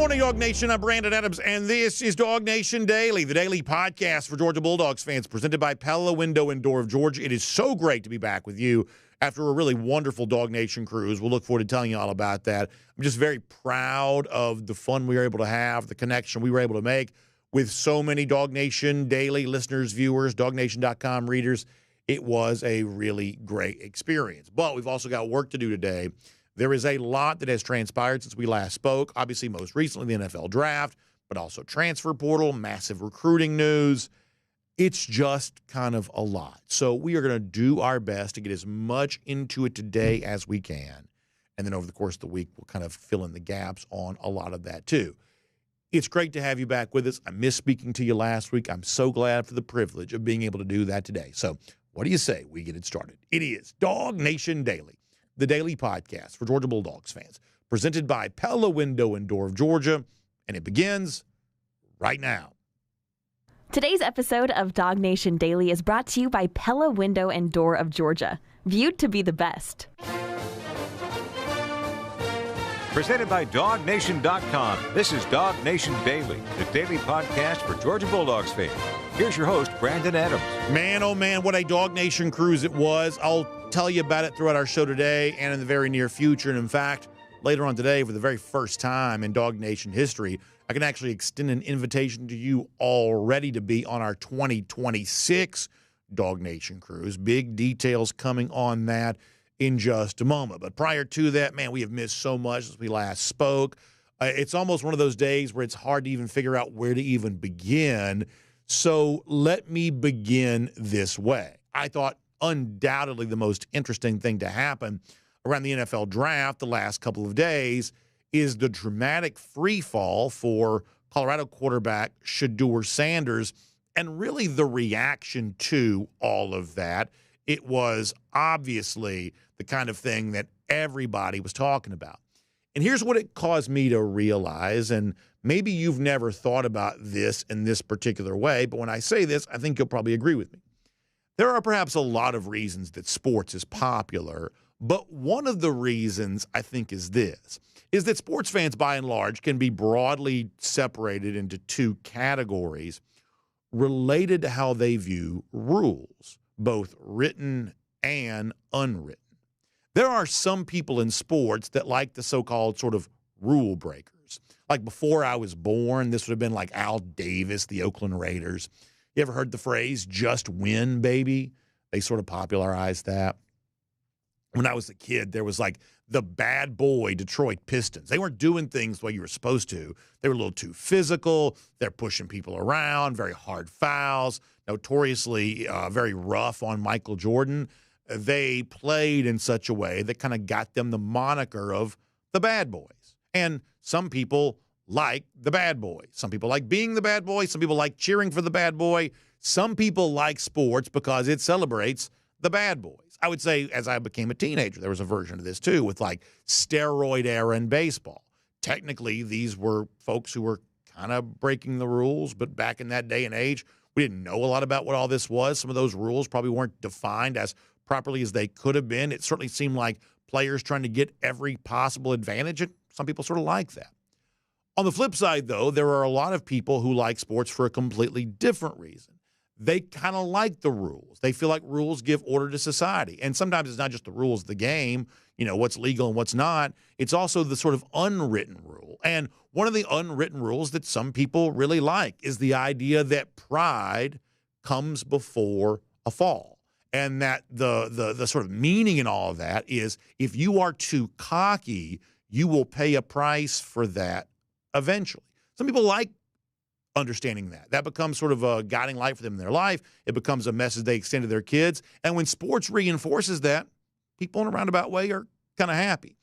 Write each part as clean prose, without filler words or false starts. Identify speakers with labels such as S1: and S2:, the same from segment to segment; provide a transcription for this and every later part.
S1: morning, Dog Nation. I'm Brandon Adams, and this is DawgNation Daily, the daily podcast for Georgia Bulldogs fans, presented by Pella Window and Door of Georgia. It is so great to be back with you after a really wonderful DawgNation cruise. We'll look forward to telling you all about that. I'm just very proud of the fun we were able to have, the connection we were able to make with so many DawgNation Daily listeners, viewers, DawgNation.com readers. It was a really great experience. But we've also got work to do today. There is a lot that has transpired since we last spoke. Obviously, most recently, the NFL draft, but also transfer portal, massive recruiting news. It's just kind of a lot. So we are going to do our best to get as much into it today as we can. And then over the course of the week, we'll kind of fill in the gaps on a lot of that too. It's great to have you back with us. I missed speaking to you last week. I'm so glad for the privilege of being able to do that today. So what do you say we get it started? It is DawgNation Daily, the daily podcast for Georgia Bulldogs fans, presented by Pella Window and Door of Georgia, and it begins right now.
S2: Today's episode of DawgNation Daily is brought to you by Pella Window and Door of Georgia, viewed to be the best.
S3: Presented by DawgNation.com, this is DawgNation Daily, the daily podcast for Georgia Bulldogs fans. Here's your host, Brandon Adams.
S1: Man, oh man, what a DawgNation cruise it was. I'll tell you about it throughout our show today and in the very near future. And in fact, later on today, for the very first time in DawgNation history, I can actually extend an invitation to you already to be on our 2026 DawgNation cruise. Big details coming on that in just a moment. But prior to that, man, we have missed so much since we last spoke. It's almost one of those days where it's hard to even figure out where to even begin. So let me begin this way. I thought undoubtedly the most interesting thing to happen around the NFL draft the last couple of days is the dramatic free fall for Colorado quarterback Shedeur Sanders and really the reaction to all of that. It was obviously the kind of thing that everybody was talking about. And here's what it caused me to realize, and maybe you've never thought about this in this particular way, but when I say this, I think you'll probably agree with me. There are perhaps a lot of reasons that sports is popular, but one of the reasons I think is this, is that sports fans by and large can be broadly separated into two categories related to how they view rules, both written and unwritten. There are some people in sports that like the so-called sort of rule breakers. Like before I was born, this would have been like Al Davis, the Oakland Raiders. You ever heard the phrase, just win, baby? They sort of popularized that. When I was a kid, there was like the bad boy Detroit Pistons. They weren't doing things the way you were supposed to. They were a little too physical. They're pushing people around, very hard fouls, notoriously very rough on Michael Jordan. They played in such a way that kind of got them the moniker of the bad boys. And some people like the bad boy. Some people like being the bad boy. Some people like cheering for the bad boy. Some people like sports because it celebrates the bad boys. I would say as I became a teenager, there was a version of this too with like steroid era in baseball. Technically, these were folks who were kind of breaking the rules, but back in that day and age, we didn't know a lot about what all this was. Some of those rules probably weren't defined as properly as they could have been. It certainly seemed like players trying to get every possible advantage, and some people sort of like that. On the flip side, though, there are a lot of people who like sports for a completely different reason. They kind of like the rules. They feel like rules give order to society. And sometimes it's not just the rules of the game, you know, what's legal and what's not. It's also the sort of unwritten rule. And one of the unwritten rules that some people really like is the idea that pride comes before a fall. And that the sort of meaning in all of that is if you are too cocky, you will pay a price for that eventually. Some people like understanding that. That becomes sort of a guiding light for them in their life. It becomes a message they extend to their kids. And when sports reinforces that, people in a roundabout way are kind of happy.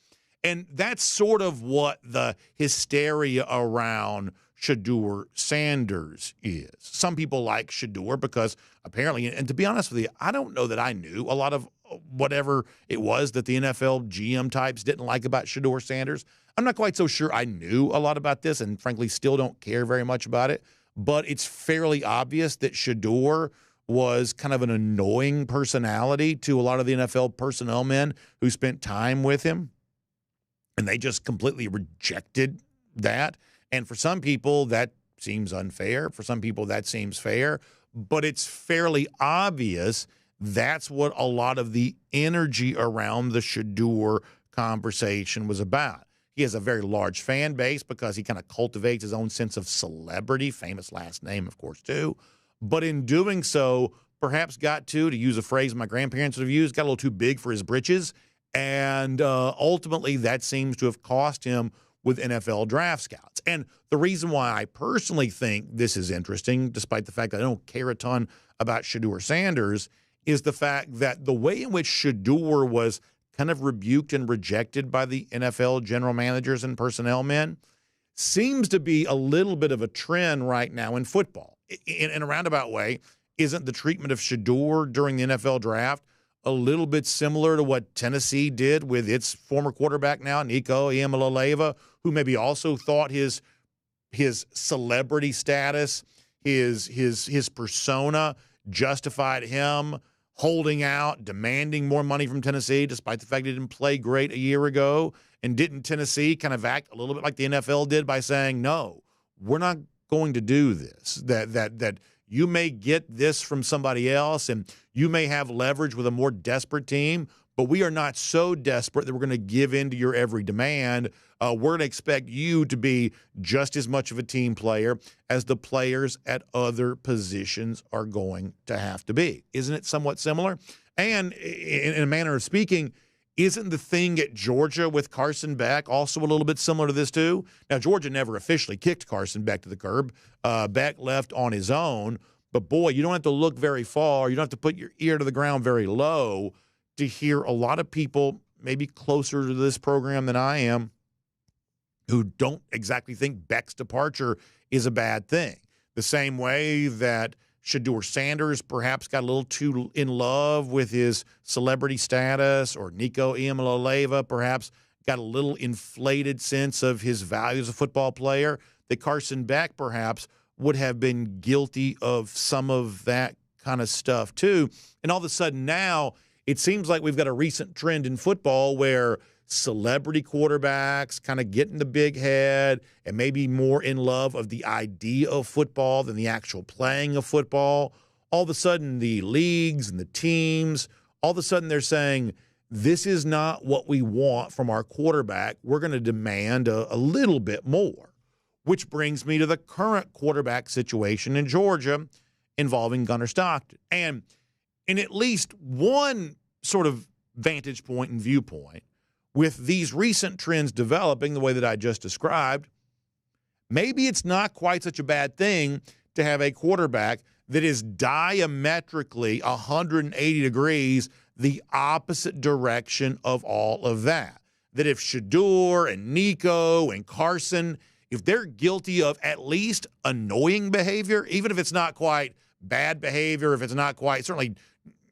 S1: And that's sort of what the hysteria around Shedeur Sanders is. Some people like Shedeur because apparently, and to be honest with you, I don't know that I knew a lot of whatever it was that the NFL GM types didn't like about Shedeur Sanders. I'm not quite so sure I knew a lot about this and frankly still don't care very much about it. But it's fairly obvious that Shedeur was kind of an annoying personality to a lot of the NFL personnel men who spent time with him. And they just completely rejected that And for some people, that seems unfair. For some people, that seems fair. But it's fairly obvious that's what a lot of the energy around the Shedeur conversation was about. He has a very large fan base because he kind of cultivates his own sense of celebrity, famous last name, of course, too. But in doing so, perhaps got to use a phrase my grandparents would have used, got a little too big for his britches. And ultimately, that seems to have cost him with NFL draft scouts. And the reason why I personally think this is interesting, despite the fact that I don't care a ton about Shedeur Sanders, is the fact that the way in which Shedeur was kind of rebuked and rejected by the NFL general managers and personnel men seems to be a little bit of a trend right now in football. In a roundabout way, isn't the treatment of Shedeur during the NFL draft a little bit similar to what Tennessee did with its former quarterback now, Nico Iamaleava, who maybe also thought his celebrity status, his persona justified him holding out, demanding more money from Tennessee, despite the fact he didn't play great a year ago? And didn't Tennessee kind of act a little bit like the NFL did by saying, no, we're not going to do this, that you may get this from somebody else and you may have leverage with a more desperate team, but we are not so desperate that we're going to give in to your every demand. We're going to expect you to be just as much of a team player as the players at other positions are going to have to be. Isn't it somewhat similar? And in a manner of speaking, isn't the thing at Georgia with Carson Beck also a little bit similar to this too? Now, Georgia never officially kicked Carson Beck to the curb. Beck left on his own. But, boy, you don't have to look very far. You don't have to put your ear to the ground very low to hear a lot of people maybe closer to this program than I am who don't exactly think Beck's departure is a bad thing. The same way that Shedeur Sanders perhaps got a little too in love with his celebrity status, or Nico Iamaleava perhaps got a little inflated sense of his value as a football player, that Carson Beck perhaps would have been guilty of some of that kind of stuff too. And all of a sudden now it seems like we've got a recent trend in football where celebrity quarterbacks kind of getting the big head and maybe more in love of the idea of football than the actual playing of football. All of a sudden the leagues and the teams, all of a sudden they're saying, this is not what we want from our quarterback. We're going to demand a little bit more. Which brings me to the current quarterback situation in Georgia involving Gunner Stockton. And in at least one sort of vantage point and viewpoint, with these recent trends developing the way that I just described, maybe it's not quite such a bad thing to have a quarterback that is diametrically 180 degrees the opposite direction of all of that. That if Shedeur and Nico and Carson, if they're guilty of at least annoying behavior, even if it's not quite bad behavior, if it's not quite, certainly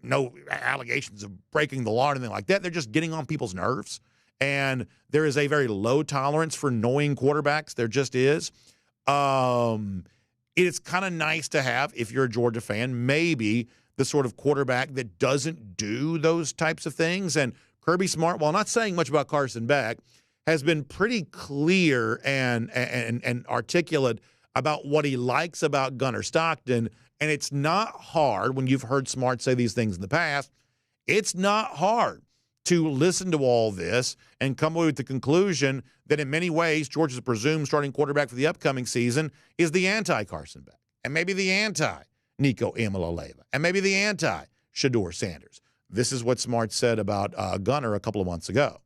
S1: no allegations of breaking the law or anything like that, they're just getting on people's nerves. And there is a very low tolerance for annoying quarterbacks. There just is. It's kind of nice to have, if you're a Georgia fan, maybe the sort of quarterback that doesn't do those types of things. And Kirby Smart, while not saying much about Carson Beck, has been pretty clear and articulate about what he likes about Gunner Stockton. And it's not hard, when you've heard Smart say these things in the past, it's not hard to listen to all this and come away with the conclusion that in many ways, Georgia's presumed starting quarterback for the upcoming season is the anti-Carson Beck, and maybe the anti-Nico Iamaleava, and maybe the anti-Shedeur Sanders. This is what Smart said about Gunner a couple of months ago.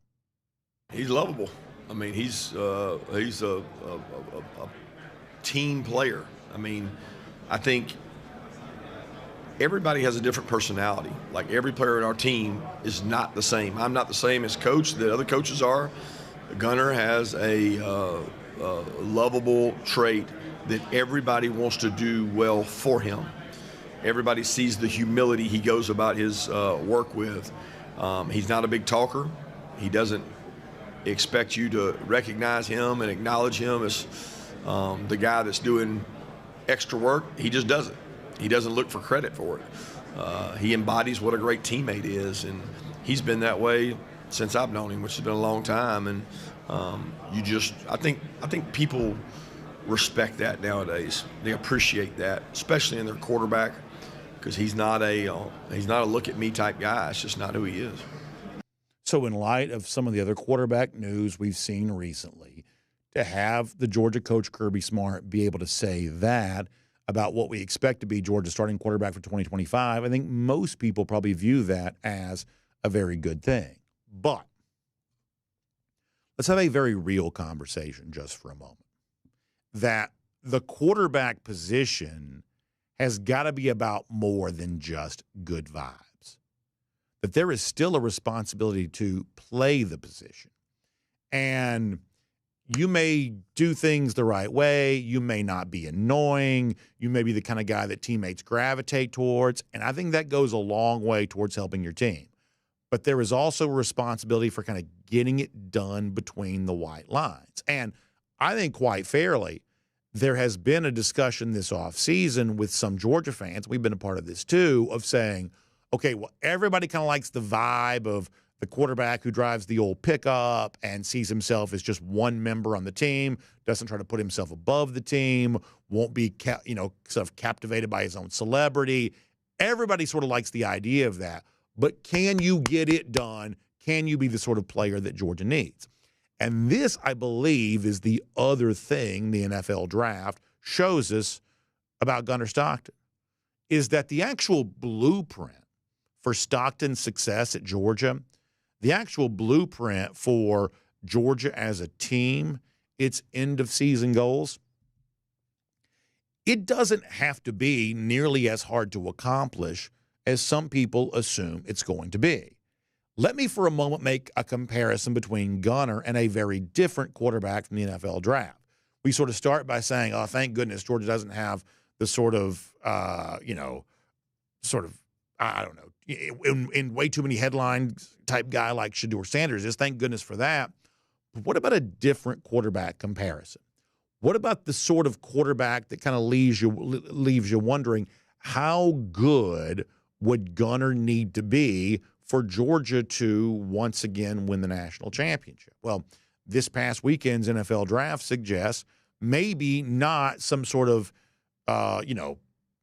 S4: He's lovable. I mean, he's a team player. I mean, I think everybody has a different personality. Like, every player in our team is not the same. I'm not the same as coach that other coaches are. Gunner has a lovable trait that everybody wants to do well for him. Everybody sees the humility he goes about his work with. He's not a big talker. He doesn't expect you to recognize him and acknowledge him as the guy that's doing extra work. He just doesn't. He doesn't look for credit for it. He embodies what a great teammate is, and he's been that way since I've known him, which has been a long time. And I think people respect that nowadays. They appreciate that, especially in their quarterback, because he's not a look at me type guy. It's just not who he is.
S1: So in light of some of the other quarterback news we've seen recently, to have the Georgia coach Kirby Smart be able to say that about what we expect to be Georgia's starting quarterback for 2025, I think most people probably view that as a very good thing. But let's have a very real conversation just for a moment. That the quarterback position has got to be about more than just good vibes. That there is still a responsibility to play the position. And you may do things the right way. You may not be annoying. You may be the kind of guy that teammates gravitate towards. And I think that goes a long way towards helping your team. But there is also a responsibility for kind of getting it done between the white lines. And I think quite fairly, there has been a discussion this offseason with some Georgia fans, we've been a part of this too, of saying, okay, well, everybody kind of likes the vibe of the quarterback who drives the old pickup and sees himself as just one member on the team, doesn't try to put himself above the team, won't be sort of captivated by his own celebrity. Everybody sort of likes the idea of that. But can you get it done? Can you be the sort of player that Georgia needs? And this, I believe, is the other thing the NFL draft shows us about Gunner Stockton, is that the actual blueprint for Stockton's success at Georgia, the actual blueprint for Georgia as a team, its end-of-season goals, it doesn't have to be nearly as hard to accomplish as some people assume it's going to be. Let me for a moment make a comparison between Gunner and a very different quarterback from the NFL draft. We sort of start by saying, oh, thank goodness Georgia doesn't have the sort of, I don't know, in way too many headlines type guy like Shedeur Sanders is. Thank goodness for that. But what about a different quarterback comparison? What about the sort of quarterback that kind of leaves you wondering, how good would Gunner need to be for Georgia to once again win the national championship? Well, this past weekend's NFL draft suggests maybe not some sort of,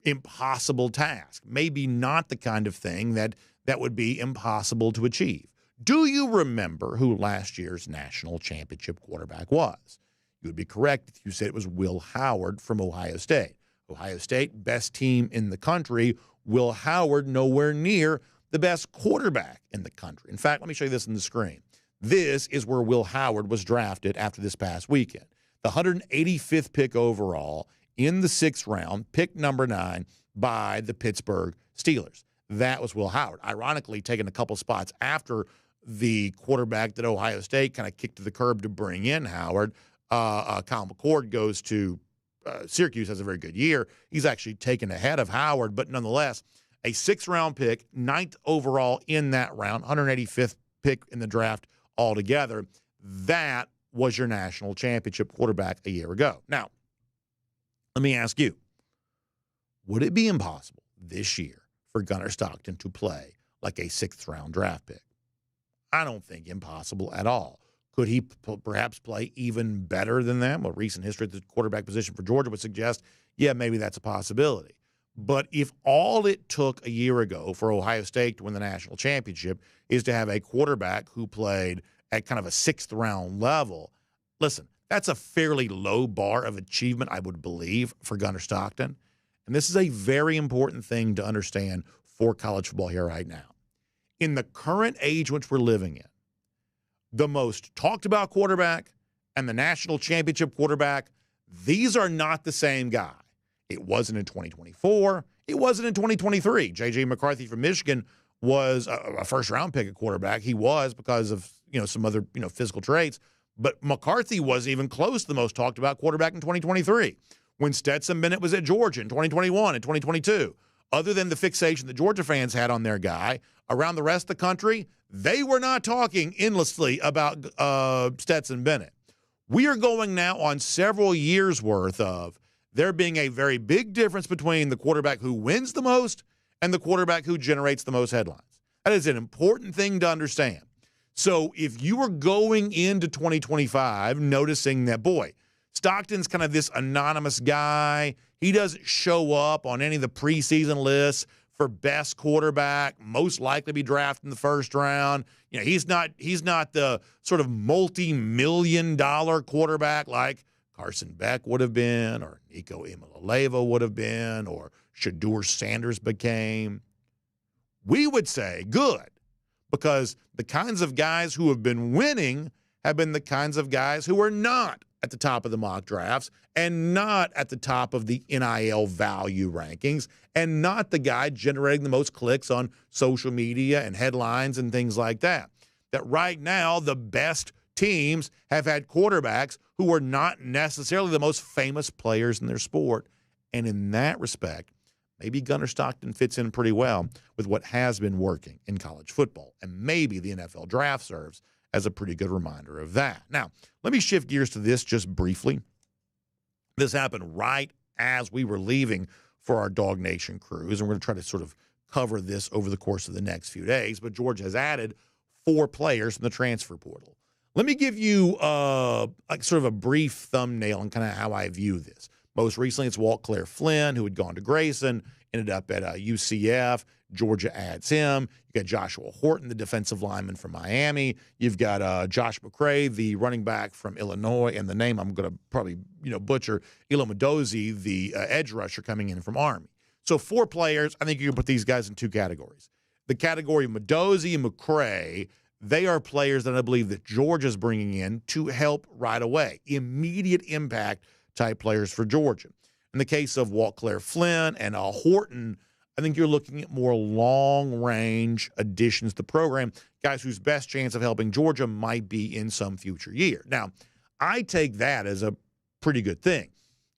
S1: impossible task. Maybe not the kind of thing that would be impossible to achieve. Do you remember who last year's national championship quarterback was? You would be correct if you said it was Will Howard from Ohio State. Ohio State, best team in the country. Will Howard, nowhere near the best quarterback in the country. In fact, let me show you this on the screen. This is where Will Howard was drafted after this past weekend. The 185th pick overall in the 6th round, pick number 9 by the Pittsburgh Steelers. That was Will Howard. Ironically, taken a couple spots after the quarterback that Ohio State kind of kicked to the curb to bring in Howard. Kyle McCord goes to Syracuse, has a very good year. He's actually taken ahead of Howard, but nonetheless, a 6th-round pick, 9th overall in that round, 185th pick in the draft altogether. That was your national championship quarterback a year ago. Now, let me ask you, would it be impossible this year for Gunner Stockton to play like a 6th-round draft pick? I don't think impossible at all. Could he perhaps play even better than that? Well, recent history at the quarterback position for Georgia would suggest, yeah, maybe that's a possibility. But if all it took a year ago for Ohio State to win the national championship is to have a quarterback who played at kind of a 6th-round level, listen, that's a fairly low bar of achievement, I would believe, for Gunner Stockton. And this is a very important thing to understand for college football here right now. In the current age which we're living in, the most talked about quarterback and the national championship quarterback, these are not the same guy. It wasn't in 2024. It wasn't in 2023. J.J. McCarthy from Michigan was a first-round pick at quarterback. He was because of some other physical traits. But McCarthy wasn't even close to the most talked about quarterback in 2023. When Stetson Bennett was at Georgia in 2021 and 2022, other than the fixation that Georgia fans had on their guy, around the rest of the country, they were not talking endlessly about Stetson Bennett. We are going now on several years' worth of there being a very big difference between the quarterback who wins the most and the quarterback who generates the most headlines. That is an important thing to understand. So if you are going into 2025 noticing that, boy, Stockton's kind of this anonymous guy. He doesn't show up on any of the preseason lists for best quarterback, most likely to be drafted in the first round. You know, he's not the sort of multi-million-dollar quarterback like Carson Beck would have been, or Nico Iamaleava would have been, or Shedeur Sanders became. We would say good, because the kinds of guys who have been winning have been the kinds of guys who are not at the top of the mock drafts and not at the top of the NIL value rankings and not the guy generating the most clicks on social media and headlines and things like that. That right now the best teams have had quarterbacks who are not necessarily the most famous players in their sport. And in that respect, maybe Gunner Stockton fits in pretty well with what has been working in college football. And maybe the NFL draft serves as a pretty good reminder of that. Now, let me shift gears to this just briefly. This happened right as we were leaving for our Dog Nation cruise, and we're going to try to sort of cover this over the course of the next few days. But Georgia has added 4 players from the transfer portal. Let me give you like sort of a brief thumbnail on kind of how I view this. Most recently, it's Walt Claire Flynn, who had gone to Grayson, ended up at UCF. Georgia adds him. You got Joshua Horton, the defensive lineman from Miami. You've got Josh McCray, the running back from Illinois, and the name I'm going to probably butcher, Ilomadozi, the edge rusher coming in from Army. So 4 players. I think you can put these guys in 2 categories. The category of Madozi and McCray, they are players that I believe that Georgia's bringing in to help right away. Immediate impact type players for Georgia. In the case of Walt Claire Flynn and Horton, I think you're looking at more long-range additions to the program, guys whose best chance of helping Georgia might be in some future year. Now, I take that as a pretty good thing.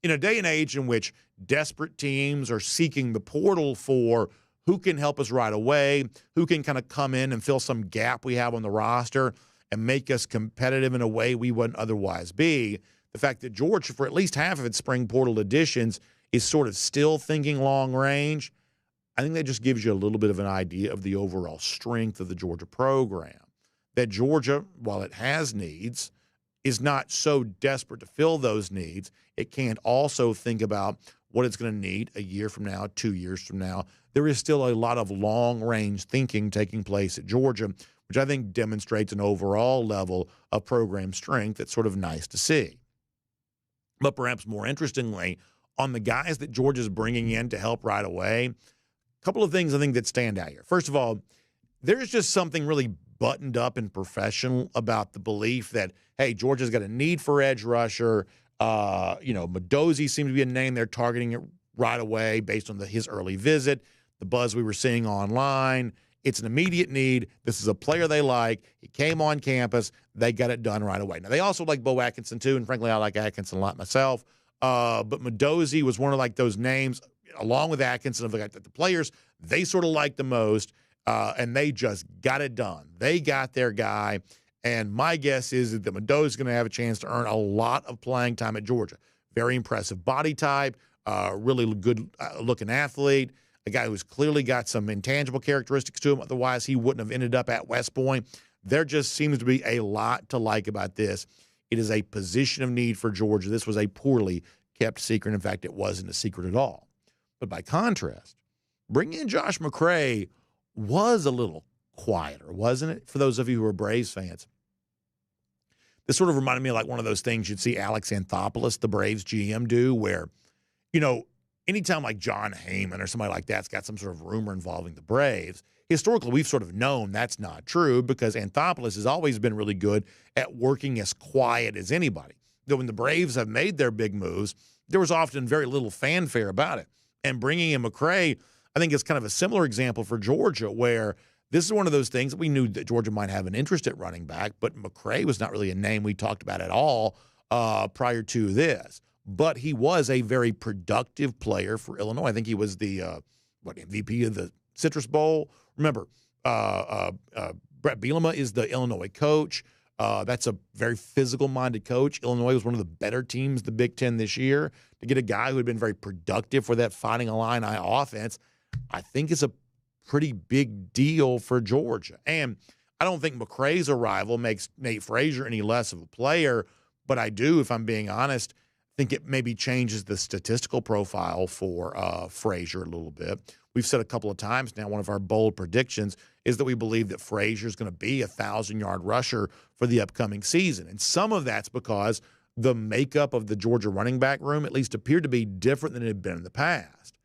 S1: In a day and age in which desperate teams are seeking the portal for who can help us right away, who can kind of come in and fill some gap we have on the roster and make us competitive in a way we wouldn't otherwise be, the fact that Georgia, for at least half of its spring portal additions, is sort of still thinking long range, I think that just gives you a little bit of an idea of the overall strength of the Georgia program. That Georgia, while it has needs, is not so desperate to fill those needs. It can't also think about what it's going to need a year from now, 2 years from now. There is still a lot of long-range thinking taking place at Georgia, which I think demonstrates an overall level of program strength that's sort of nice to see. But perhaps more interestingly, on the guys that Georgia's bringing in to help right away, a couple of things I think that stand out here. First of all, there's just something really buttoned up and professional about the belief that, hey, Georgia's got a need for edge rusher. Madozi seemed to be a name they're targeting it right away based on his early visit, the buzz we were seeing online. It's an immediate need. This is a player they like. He came on campus. They got it done right away. Now, they also like Bo Atkinson, too, and frankly, I like Atkinson a lot myself. But Madozi was one of like those names, along with Atkinson, of the players they sort of like the most, and they just got it done. They got their guy, and my guess is that Madozi is going to have a chance to earn a lot of playing time at Georgia. Very impressive body type, really good-looking athlete, a guy who's clearly got some intangible characteristics to him. Otherwise, he wouldn't have ended up at West Point. There just seems to be a lot to like about this. It is a position of need for Georgia. This was a poorly kept secret. In fact, it wasn't a secret at all. But by contrast, bringing in Josh McCray was a little quieter, wasn't it? For those of you who are Braves fans. This sort of reminded me of like one of those things you'd see Alex Anthopoulos, the Braves GM, do where, anytime like John Heyman or somebody like that's got some sort of rumor involving the Braves, historically we've sort of known that's not true because Anthopoulos has always been really good at working as quiet as anybody. Though when the Braves have made their big moves, there was often very little fanfare about it. And bringing in McCray, I think is kind of a similar example for Georgia where this is one of those things that we knew that Georgia might have an interest at running back, but McCray was not really a name we talked about at all prior to this. But he was a very productive player for Illinois. I think he was the MVP of the Citrus Bowl. Remember, Brett Bielema is the Illinois coach. That's a very physical-minded coach. Illinois was one of the better teams, the Big Ten, this year. To get a guy who had been very productive for that Fighting Illini offense, I think is a pretty big deal for Georgia. And I don't think McCray's arrival makes Nate Frazier any less of a player, but I do, if I'm being honest, think it maybe changes the statistical profile for Frazier a little bit. We've said a couple of times now, one of our bold predictions is that we believe that Frazier is going to be a 1,000-yard rusher for the upcoming season. And some of that's because the makeup of the Georgia running back room at least appeared to be different than it had been in the past.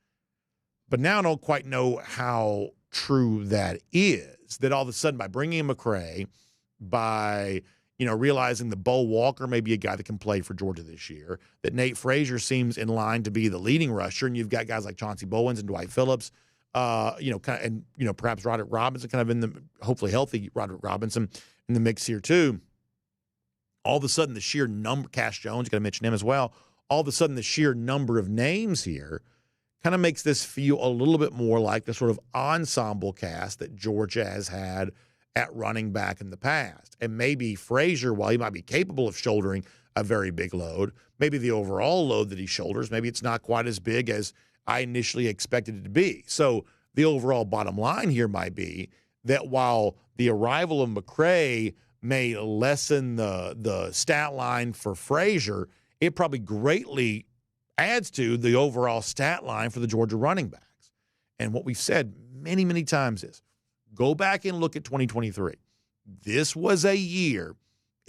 S1: But now I don't quite know how true that is, that all of a sudden by bringing in McCray, by realizing that Bo Walker may be a guy that can play for Georgia this year, that Nate Frazier seems in line to be the leading rusher, and you've got guys like Chauncey Bowens and Dwight Phillips, perhaps Roderick Robinson kind of in the hopefully healthy Roderick Robinson in the mix here too. All of a sudden, the sheer number, Cash Jones, got to mention him as well. All of a sudden, the sheer number of names here kind of makes this feel a little bit more like the sort of ensemble cast that Georgia has had at running back in the past. And maybe Frazier, while he might be capable of shouldering a very big load, maybe the overall load that he shoulders, maybe it's not quite as big as I initially expected it to be. So the overall bottom line here might be that while the arrival of McCray may lessen the stat line for Frazier, it probably greatly adds to the overall stat line for the Georgia running backs. And what we've said many, many times is, go back and look at 2023. This was a year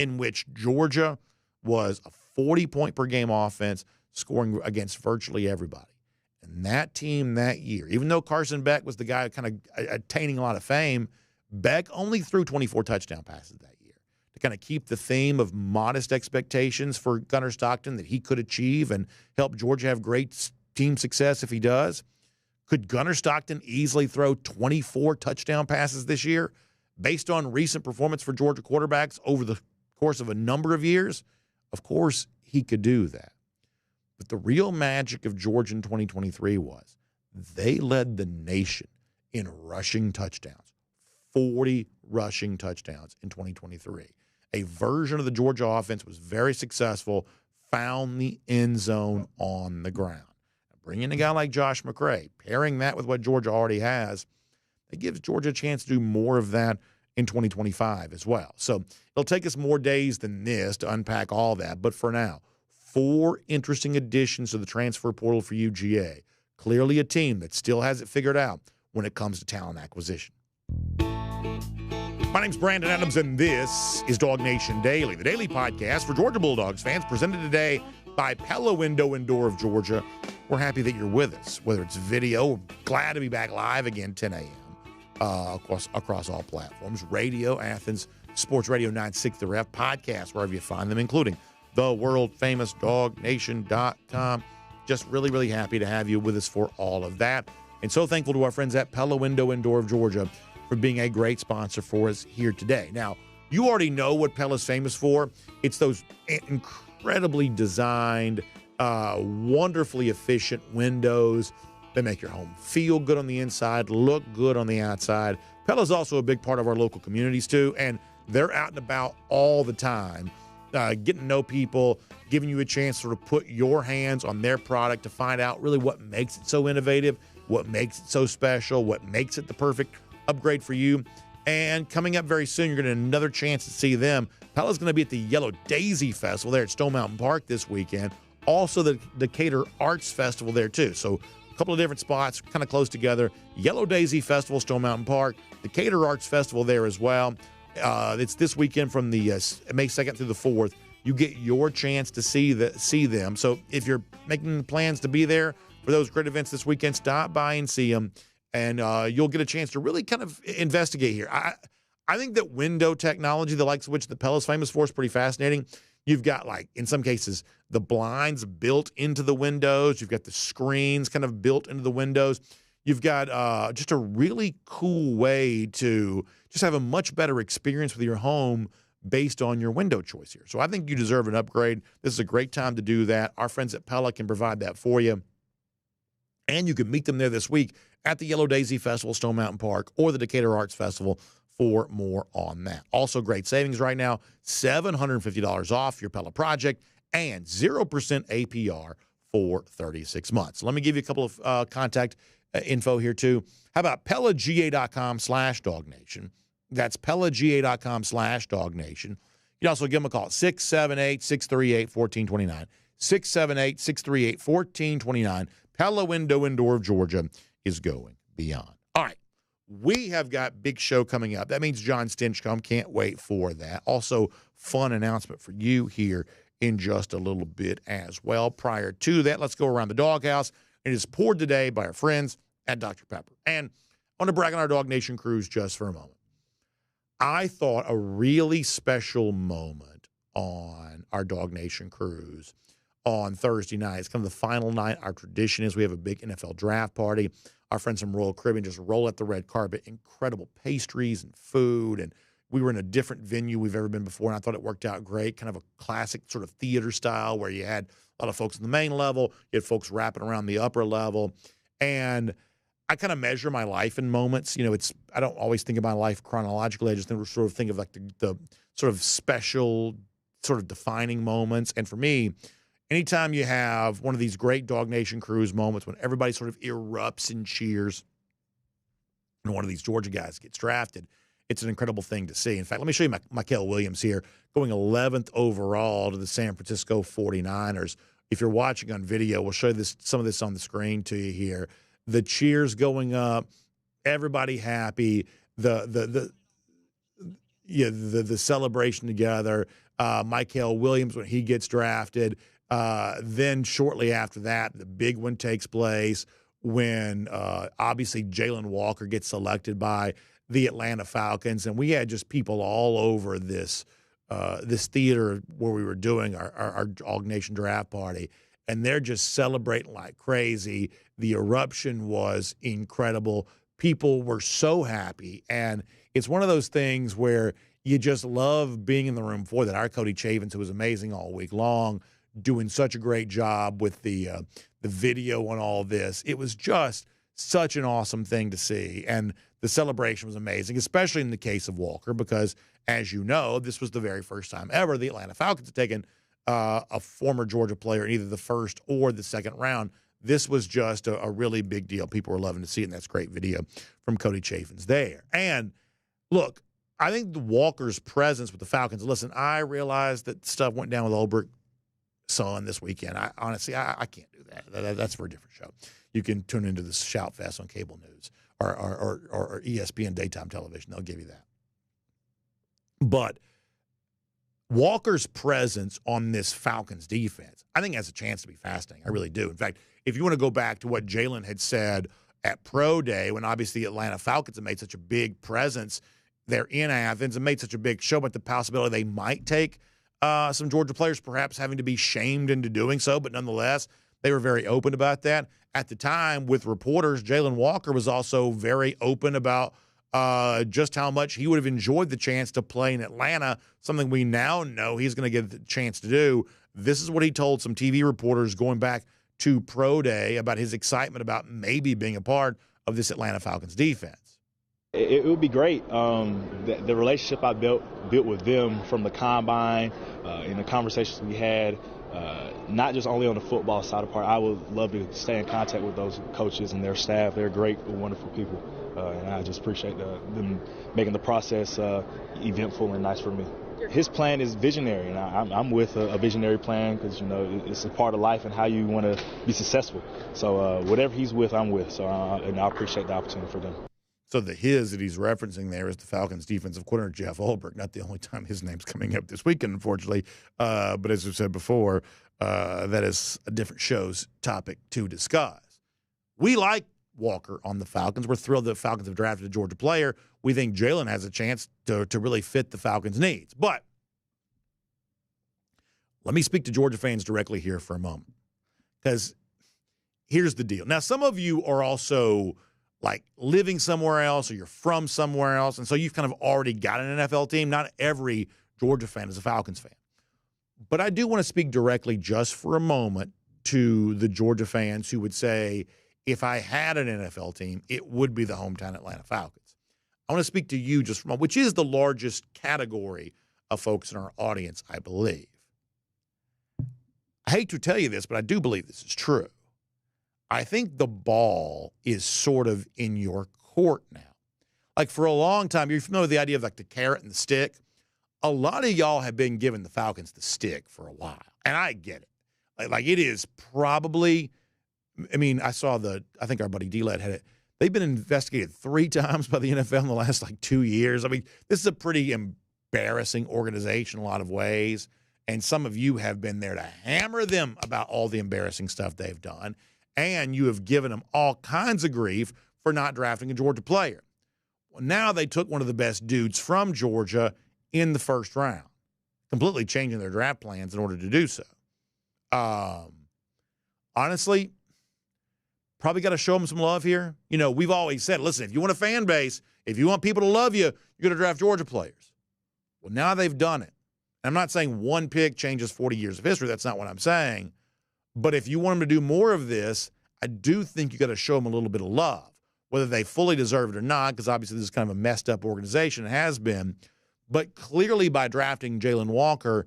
S1: in which Georgia was a 40-point-per-game offense, scoring against virtually everybody. And that team that year, even though Carson Beck was the guy kind of attaining a lot of fame, Beck only threw 24 touchdown passes that year to kind of keep the theme of modest expectations for Gunner Stockton that he could achieve and help Georgia have great team success if he does. Could Gunner Stockton easily throw 24 touchdown passes this year based on recent performance for Georgia quarterbacks over the course of a number of years? Of course, he could do that. But the real magic of Georgia in 2023 was they led the nation in rushing touchdowns, 40 rushing touchdowns in 2023. A version of the Georgia offense was very successful, found the end zone on the ground. Bring in a guy like Josh McCray, pairing that with what Georgia already has, it gives Georgia a chance to do more of that in 2025 as well. So it'll take us more days than this to unpack all that. But for now, 4 interesting additions to the transfer portal for UGA. Clearly a team that still has it figured out when it comes to talent acquisition. My name's Brandon Adams, and this is DawgNation Daily, the daily podcast for Georgia Bulldogs fans, presented today by Pella Window and Door of Georgia. We're happy that you're with us, whether it's video. We're glad to be back live again, 10 a.m. Across all platforms. Radio, Athens, Sports Radio 960 The Ref, podcasts, wherever you find them, including the world-famous DawgNation.com. Just really, really happy to have you with us for all of that. And so thankful to our friends at Pella Window and Door of Georgia for being a great sponsor for us here today. Now, you already know what Pella's famous for. It's those incredibly designed, wonderfully efficient windows. They make your home feel good on the inside, look good on the outside. Pella's also a big part of our local communities too, and they're out and about all the time, getting to know people, giving you a chance to sort of put your hands on their product to find out really what makes it so innovative, what makes it so special, what makes it the perfect upgrade for you. And coming up very soon, you're going to have another chance to see them. Pella's going to be at the Yellow Daisy Festival there at Stone Mountain Park this weekend. Also, the Gator Arts Festival there, too. So a couple of different spots kind of close together. Yellow Daisy Festival, Stone Mountain Park. The Gator Arts Festival there as well. It's this weekend from the May 2nd through the 4th. You get your chance to see them. So if you're making plans to be there for those great events this weekend, stop by and see them. And you'll get a chance to really kind of investigate here. I think that window technology, the likes of which the Pella's famous for, is pretty fascinating. You've got, like, in some cases, the blinds built into the windows. You've got the screens kind of built into the windows. You've got just a really cool way to just have a much better experience with your home based on your window choice here. So I think you deserve an upgrade. This is a great time to do that. Our friends at Pella can provide that for you. And you can meet them there this week at the Yellow Daisy Festival, Stone Mountain Park, or the Decatur Arts Festival for more on that. Also, great savings right now, $750 off your Pella project and 0% APR for 36 months. Let me give you a couple of contact info here, too. How about PellaGA.com/DawgNation? That's PellaGA.com/DawgNation. You can also give them a call at 678-638-1429. 678-638-1429. Pella Window and Door of Georgia is going beyond. All right. We have got big show coming up. That means John Stinchcomb. Can't wait for that. Also, fun announcement for you here in just a little bit as well. Prior to that, let's go around the DawgHouse. It is poured today by our friends at Dr. Pepper. And I want to brag on our DawgNation cruise just for a moment. I thought a really special moment on our DawgNation cruise on Thursday night. It's kind of the final night. Our tradition is we have a big NFL draft party. Our friends from Royal Caribbean just roll out the red carpet, incredible pastries and food. And we were in a different venue we've ever been before, and I thought it worked out great, kind of a classic sort of theater style where you had a lot of folks in the main level, you had folks wrapping around the upper level. And I kind of measure my life in moments. I don't always think of my life chronologically. I just sort of think of like the sort of special, sort of defining moments. And for me, anytime you have one of these great DawgNation cruise moments when everybody sort of erupts in cheers and one of these Georgia guys gets drafted, it's an incredible thing to see. In fact, let me show you Mykel Williams here, going 11th overall to the San Francisco 49ers. If you're watching on video, we'll show you some of this on the screen to you here. The cheers going up, everybody happy, the celebration together. Mykel Williams when he gets drafted. Then shortly after that, the big one takes place when obviously Jalen Walker gets selected by the Atlanta Falcons, and we had just people all over this theater where we were doing our DawgNation draft party, and they're just celebrating like crazy. The eruption was incredible. People were so happy, and it's one of those things where you just love being in the room for that. Our Cody Chavins, who was amazing all week long, doing such a great job with the video on all this. It was just such an awesome thing to see, and the celebration was amazing, especially in the case of Walker, because, as you know, this was the very first time ever the Atlanta Falcons had taken a former Georgia player in either the first or the second round. This was just a really big deal. People were loving to see it, and that's great video from Cody Chavins there. And, look, I think the Walker's presence with the Falcons, listen, I realized that stuff went down with Ulbrich son this weekend. I honestly can't do that. That's for a different show. You can tune into the Shout Fest on cable news or ESPN daytime television. They'll give you that. But Walker's presence on this Falcons defense, I think, has a chance to be fascinating. I really do. In fact, if you want to go back to what Jalen had said at Pro Day, when obviously the Atlanta Falcons have made such a big presence there in Athens and made such a big show, but the possibility they might take some Georgia players perhaps having to be shamed into doing so, but nonetheless, they were very open about that. At the time, with reporters, Jalen Walker was also very open about just how much he would have enjoyed the chance to play in Atlanta, something we now know he's going to get the chance to do. This is what he told some TV reporters going back to Pro Day about his excitement about maybe being a part of this Atlanta Falcons defense.
S5: It would be great. The relationship I built with them from the combine, in the conversations we had, not just only on the football side of part. I would love to stay in contact with those coaches and their staff. They're great, wonderful people, and I just appreciate them making the process eventful and nice for me. His plan is visionary, and I'm with a visionary plan because, it's a part of life and how you want to be successful. So whatever he's with, I'm with. So and I appreciate the opportunity for them.
S1: So the his that he's referencing there is the Falcons' defensive coordinator, Jeff Ulbrich. Not the only time his name's coming up this weekend, unfortunately. But as I've said before, that is a different show's topic to discuss. We like Walker on the Falcons. We're thrilled that the Falcons have drafted a Georgia player. We think Jalen has a chance to really fit the Falcons' needs. But let me speak to Georgia fans directly here for a moment, because here's the deal. Now, some of you are also like living somewhere else, or you're from somewhere else, and so you've kind of already got an NFL team. Not every Georgia fan is a Falcons fan. But I do want to speak directly just for a moment to the Georgia fans who would say, if I had an NFL team, it would be the hometown Atlanta Falcons. I want to speak to you just from, which is the largest category of folks in our audience, I believe. I hate to tell you this, but I do believe this is true. I think the ball is sort of in your court now. Like, for a long time, you're familiar with the idea of like the carrot and the stick. A lot of y'all have been giving the Falcons the stick for a while, and I get it. Like it is probably, I mean, I think our buddy D-Led had it. They've been investigated 3 times by the NFL in the last 2 years. I mean, this is a pretty embarrassing organization in a lot of ways. And some of you have been there to hammer them about all the embarrassing stuff they've done. And you have given them all kinds of grief for not drafting a Georgia player. Well, now they took one of the best dudes from Georgia in the first round, completely changing their draft plans in order to do so. Honestly, probably got to show them some love here. We've always said, listen, if you want a fan base, if you want people to love you, you're going to draft Georgia players. Well, now they've done it. I'm not saying one pick changes 40 years of history. That's not what I'm saying. But if you want them to do more of this, I do think you got to show them a little bit of love, whether they fully deserve it or not, because obviously this is kind of a messed up organization. It has been. But clearly by drafting Jalen Walker,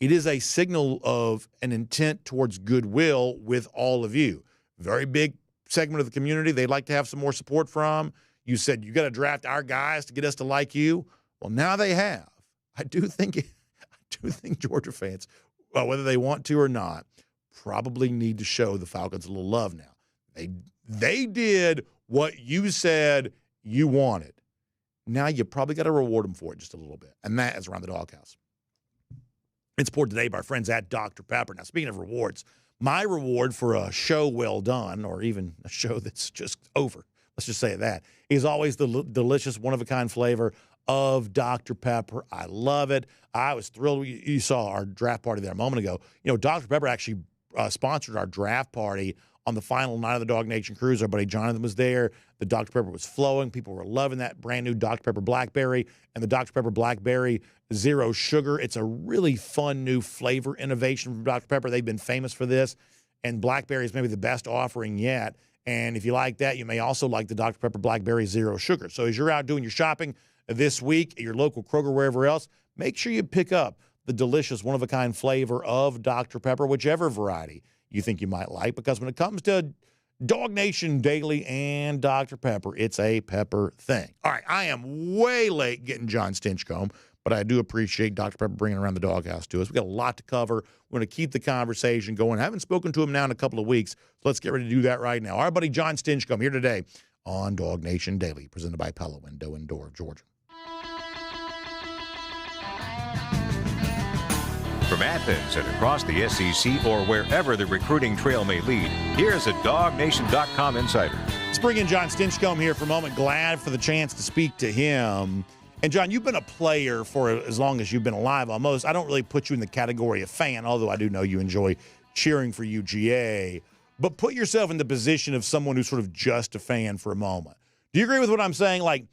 S1: it is a signal of an intent towards goodwill with all of you. Very big segment of the community they'd like to have some more support from. You said you got to draft our guys to get us to like you. Well, now they have. I do think Georgia fans, whether they want to or not, probably need to show the Falcons a little love now. They did what you said you wanted. Now you probably got to reward them for it just a little bit. And that is around the DawgHouse. It's supported today by our friends at Dr. Pepper. Now, speaking of rewards, my reward for a show well done, or even a show that's just over, let's just say that, is always the delicious, one-of-a-kind flavor of Dr. Pepper. I love it. I was thrilled. You saw our draft party there a moment ago. Dr. Pepper actually sponsored our draft party on the final night of the DawgNation Cruise. Our buddy Jonathan was there. The Dr. Pepper was flowing. People were loving that brand new Dr. Pepper Blackberry and the Dr. Pepper Blackberry Zero Sugar. It's a really fun new flavor innovation from Dr. Pepper. They've been famous for this, and Blackberry is maybe the best offering yet. And if you like that, you may also like the Dr. Pepper Blackberry Zero Sugar. So as you're out doing your shopping this week at your local Kroger, wherever else, make sure you pick up the delicious one-of-a-kind flavor of Dr. Pepper, whichever variety you think you might like, because when it comes to DawgNation Daily and Dr. Pepper, it's a pepper thing. All right, I am way late getting John Stinchcomb, but I do appreciate Dr. Pepper bringing around the DawgHouse to us. We got a lot to cover. We're going to keep the conversation going. I haven't spoken to him now in a couple of weeks, so let's get ready to do that right now. Our buddy John Stinchcomb here today on DawgNation Daily, presented by Pella Window and Door of Georgia.
S3: From Athens and across the SEC or wherever the recruiting trail may lead, here's a DawgNation.com insider.
S1: Let's bring in John Stinchcomb here for a moment. Glad for the chance to speak to him. And, John, you've been a player for as long as you've been alive almost. I don't really put you in the category of fan, although I do know you enjoy cheering for UGA. But put yourself in the position of someone who's sort of just a fan for a moment. Do you agree with what I'm saying? Like,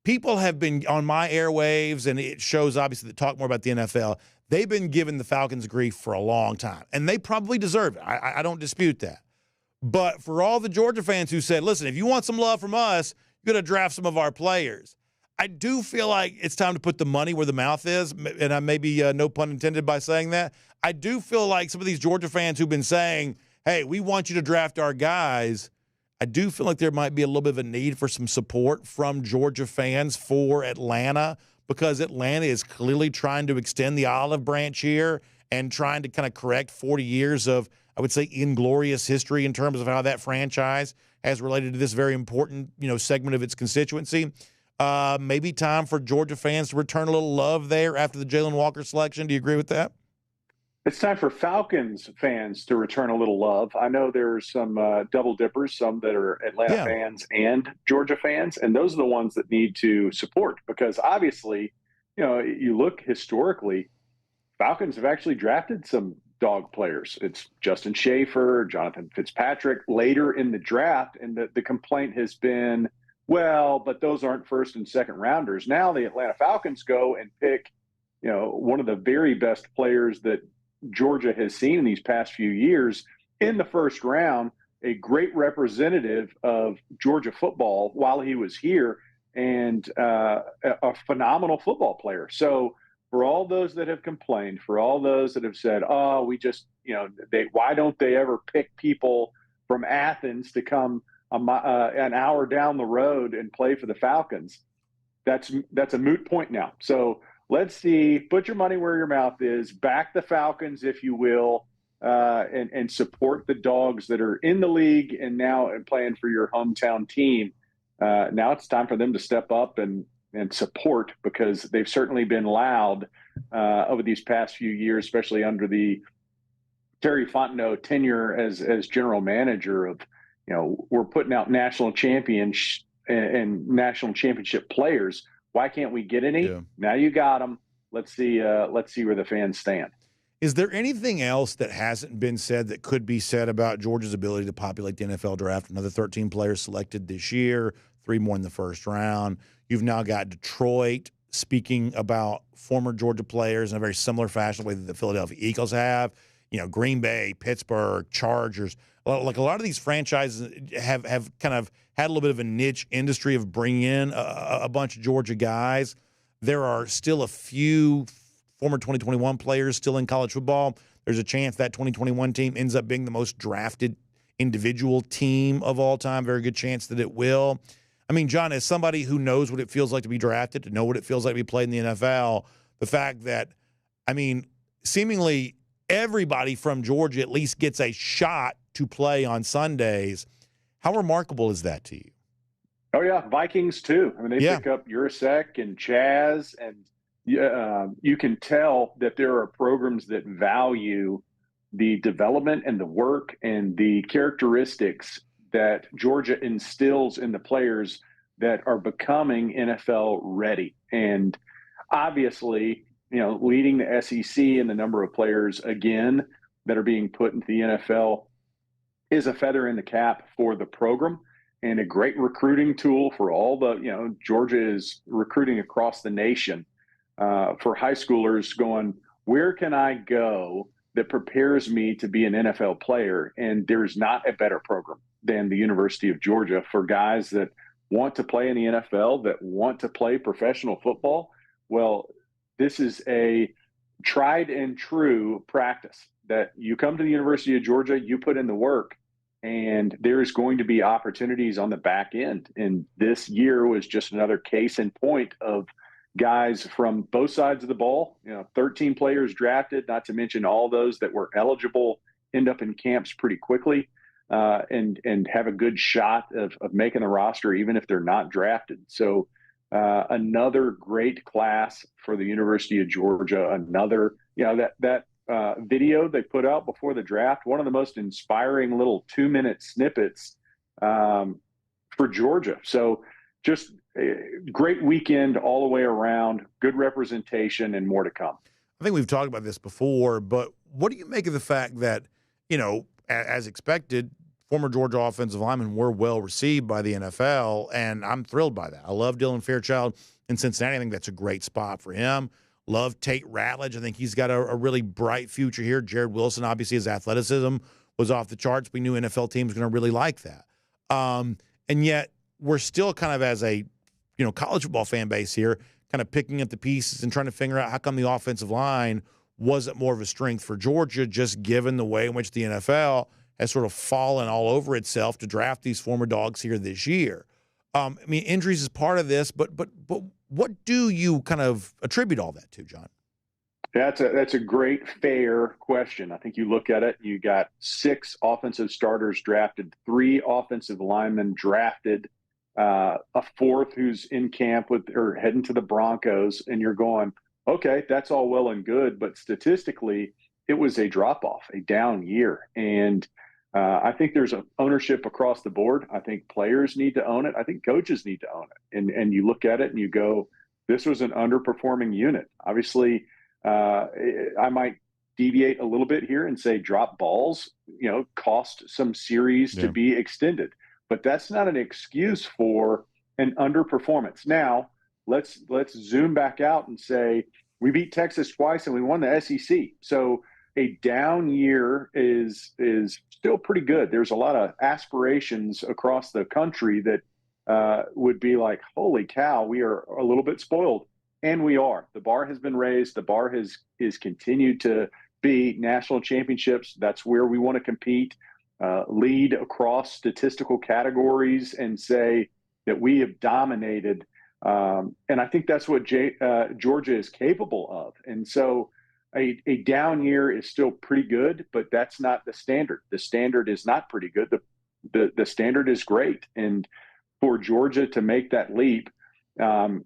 S1: people have been on my airwaves, and it shows obviously that talk more about the NFL. They've been giving the Falcons grief for a long time, and they probably deserve it. I don't dispute that. But for all the Georgia fans who said, listen, if you want some love from us, you're going to draft some of our players. I do feel like it's time to put the money where the mouth is, and I may be no pun intended by saying that. I do feel like some of these Georgia fans who've been saying, hey, we want you to draft our guys, I do feel like there might be a little bit of a need for some support from Georgia fans for Atlanta, because Atlanta is clearly trying to extend the olive branch here and trying to kind of correct 40 years of, I would say, inglorious history in terms of how that franchise has related to this very important, segment of its constituency. Maybe time for Georgia fans to return a little love there after the Jalen Walker selection. Do you agree with that?
S6: It's time for Falcons fans to return a little love. I know there's some double dippers, some that are Atlanta fans and Georgia fans, and those are the ones that need to support, because obviously, you look historically, Falcons have actually drafted some dog players. It's Justin Schaefer, Jonathan Fitzpatrick later in the draft, and the complaint has been, well, but those aren't first and second rounders. Now the Atlanta Falcons go and pick, one of the very best players that Georgia has seen in these past few years in the first round, a great representative of Georgia football while he was here, and a phenomenal football player. So for all those that have complained, for all those that have said, oh, we just, why don't they ever pick people from Athens to come an hour down the road and play for the Falcons? That's a moot point now. So let's see, put your money where your mouth is, back the Falcons, if you will, and support the Dogs that are in the league and now playing for your hometown team. Now it's time for them to step up and support, because they've certainly been loud over these past few years, especially under the Terry Fontenot tenure as general manager. Of, we're putting out national champions and national championship players. Why can't we get any? Yeah. Now you got them. Let's see where the fans stand.
S1: Is there anything else that hasn't been said that could be said about Georgia's ability to populate the NFL draft? Another 13 players selected this year, 3 more in the first round. You've now got Detroit speaking about former Georgia players in a very similar fashion, the way that the Philadelphia Eagles have. Green Bay, Pittsburgh, Chargers. Like a lot of these franchises have kind of had a little bit of a niche industry of bringing in a bunch of Georgia guys. There are still a few former 2021 players still in college football. There's a chance that 2021 team ends up being the most drafted individual team of all time. Very good chance that it will. I mean, John, as somebody who knows what it feels like to be drafted, to know what it feels like to be played in the NFL, the fact that, seemingly everybody from Georgia at least gets a shot to play on Sundays, how remarkable is that to you?
S6: Oh, yeah. Vikings, too. They pick up Urasek and Chaz, and you can tell that there are programs that value the development and the work and the characteristics that Georgia instills in the players that are becoming NFL ready. And obviously, leading the SEC in the number of players again that are being put into the NFL is a feather in the cap for the program and a great recruiting tool for all the, Georgia is recruiting across the nation for high schoolers going, where can I go that prepares me to be an NFL player? And there's not a better program than the University of Georgia for guys that want to play in the NFL, that want to play professional football. Well, this is a tried and true practice that you come to the University of Georgia, you put in the work, and there's going to be opportunities on the back end. And this year was just another case in point of guys from both sides of the ball. 13 players drafted, not to mention all those that were eligible, end up in camps pretty quickly and have a good shot of making the roster, even if they're not drafted. So another great class for the University of Georgia. Another, that video they put out before the draft, one of the most inspiring little 2-minute snippets for Georgia. So just a great weekend all the way around, good representation, and more to come.
S1: I think we've talked about this before, but what do you make of the fact that, as expected, former Georgia offensive linemen were well received by the NFL, and I'm thrilled by that. I love Dylan Fairchild in Cincinnati. I think that's a great spot for him. Love Tate Ratledge. I think he's got a really bright future here. Jared Wilson, obviously, his athleticism was off the charts. We knew NFL teams were going to really like that. And yet we're still kind of, as a college football fan base here, kind of picking up the pieces and trying to figure out how come the offensive line wasn't more of a strength for Georgia, just given the way in which the NFL has sort of fallen all over itself to draft these former Dogs here this year. Injuries is part of this, but what do you kind of attribute all that to, John?
S6: That's a great, fair question. I think you look at it, you got 6 offensive starters drafted, 3 offensive linemen drafted, a 4th who's in camp or heading to the Broncos, and you're going, okay, that's all well and good, but statistically, it was a drop-off, a down year. And I think there's an ownership across the board. I think players need to own it. I think coaches need to own it. And you look at it and you go, this was an underperforming unit. Obviously, I might deviate a little bit here and say drop balls, cost some series to be extended. But that's not an excuse for an underperformance. Now, let's zoom back out and say we beat Texas twice and we won the SEC. So a down year is still pretty good. There's a lot of aspirations across the country that would be like, holy cow, we are a little bit spoiled. And we are. The bar has been raised. The bar is continued to be national championships. That's where we want to compete, lead across statistical categories and say that we have dominated. And I think that's what Georgia is capable of. And so a down year is still pretty good, but that's not the standard. The standard is not pretty good. The standard is great. And for Georgia to make that leap,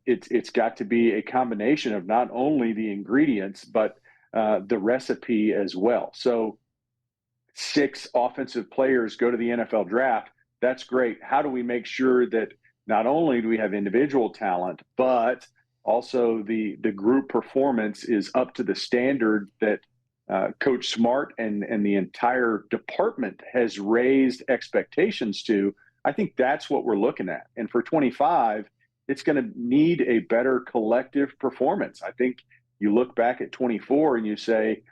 S6: it's got to be a combination of not only the ingredients, but the recipe as well. So 6 offensive players go to the NFL draft. That's great. How do we make sure that not only do we have individual talent, but also the group performance is up to the standard that Coach Smart and the entire department has raised expectations to? I think that's what we're looking at. And for 25, it's going to need a better collective performance. I think you look back at 24 and you say,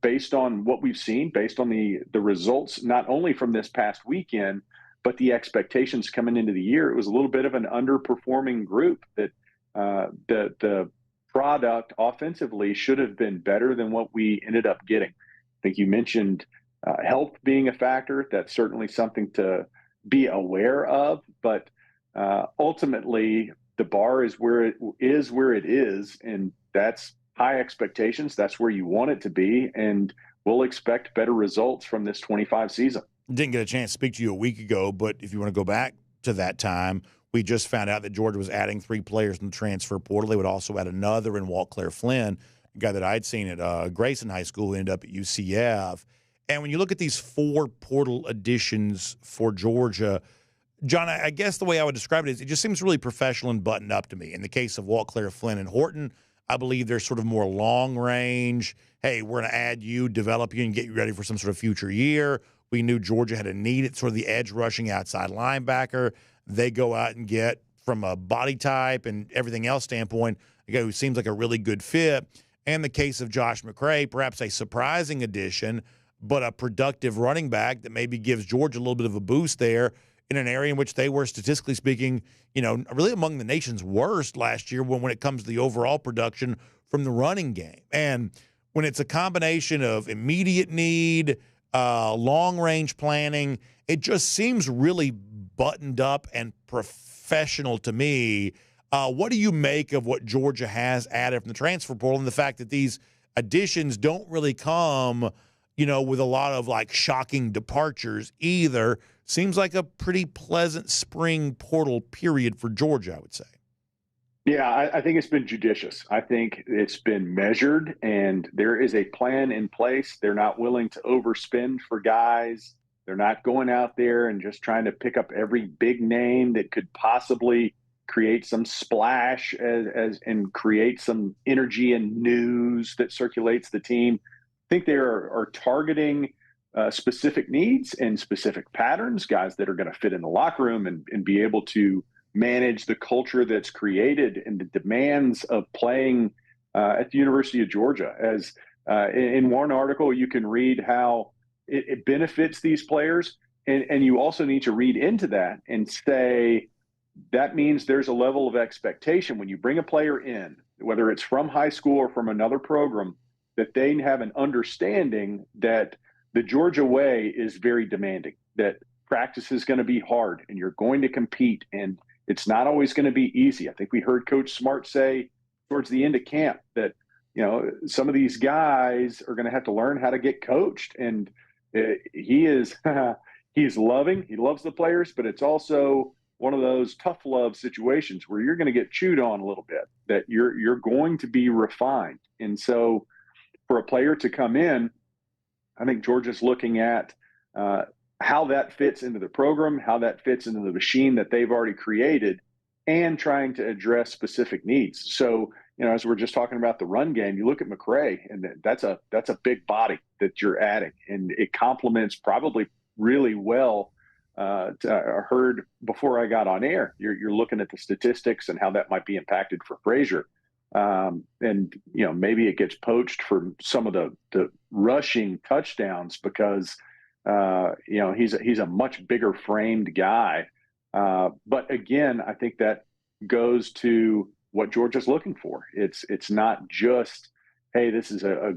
S6: based on what we've seen, based on the results, not only from this past weekend, but the expectations coming into the year, it was a little bit of an underperforming group that the product offensively should have been better than what we ended up getting. I think you mentioned health being a factor. That's certainly something to be aware of, but ultimately the bar is where it is, and that's high expectations. That's where you want it to be, and we'll expect better results from this 25 season.
S1: Didn't get a chance to speak to you a week ago, but if you want to go back to that time, we just found out that Georgia was adding 3 players in the transfer portal. They would also add another in Walt Claire Flynn, a guy that I'd seen at Grayson High School, ended up at UCF. And when you look at these 4 portal additions for Georgia, John, I guess the way I would describe it is it just seems really professional and buttoned up to me. In the case of Walt Claire Flynn and Horton, I believe they're sort of more long range. Hey, we're going to add you, develop you, and get you ready for some sort of future year. We knew Georgia had a need at sort of the edge rushing outside linebacker. They go out and get, from a body type and everything else standpoint, a guy who seems like a really good fit. And the case of Josh McCray, perhaps a surprising addition, but a productive running back that maybe gives Georgia a little bit of a boost there in an area in which they were, statistically speaking, really among the nation's worst last year when it comes to the overall production from the running game. And when it's a combination of immediate need, long-range planning, it just seems really buttoned up and professional to me. What do you make of what Georgia has added from the transfer portal and the fact that these additions don't really come, with a lot of shocking departures either? Seems like a pretty pleasant spring portal period for Georgia, I would say.
S6: Yeah, I think it's been judicious. I think it's been measured, and there is a plan in place. They're not willing to overspend for guys. They're not going out there and just trying to pick up every big name that could possibly create some splash and create some energy and news that circulates the team. I think they are targeting specific needs and specific patterns, guys that are going to fit in the locker room and be able to manage the culture that's created and the demands of playing at the University of Georgia. As in one article, you can read how it benefits these players. And you also need to read into that and say, that means there's a level of expectation when you bring a player in, whether it's from high school or from another program, that they have an understanding that the Georgia way is very demanding, that practice is going to be hard and you're going to compete, and it's not always going to be easy. I think we heard Coach Smart say towards the end of camp that, some of these guys are going to have to learn how to get coached. And he's loving. He loves the players, but it's also one of those tough love situations where you're going to get chewed on a little bit, that you're going to be refined. And so for a player to come in, I think Georgia's looking at how that fits into the program, how that fits into the machine that they've already created, and trying to address specific needs. So, as we're just talking about the run game, you look at McCray, and that's a big body that you're adding, and it complements probably really well. I heard before I got on air, you're looking at the statistics and how that might be impacted for Frazier. And maybe it gets poached for some of the rushing touchdowns because he's a much bigger framed guy. But again, I think that goes to what Georgia's looking for. It's not just, hey, this is a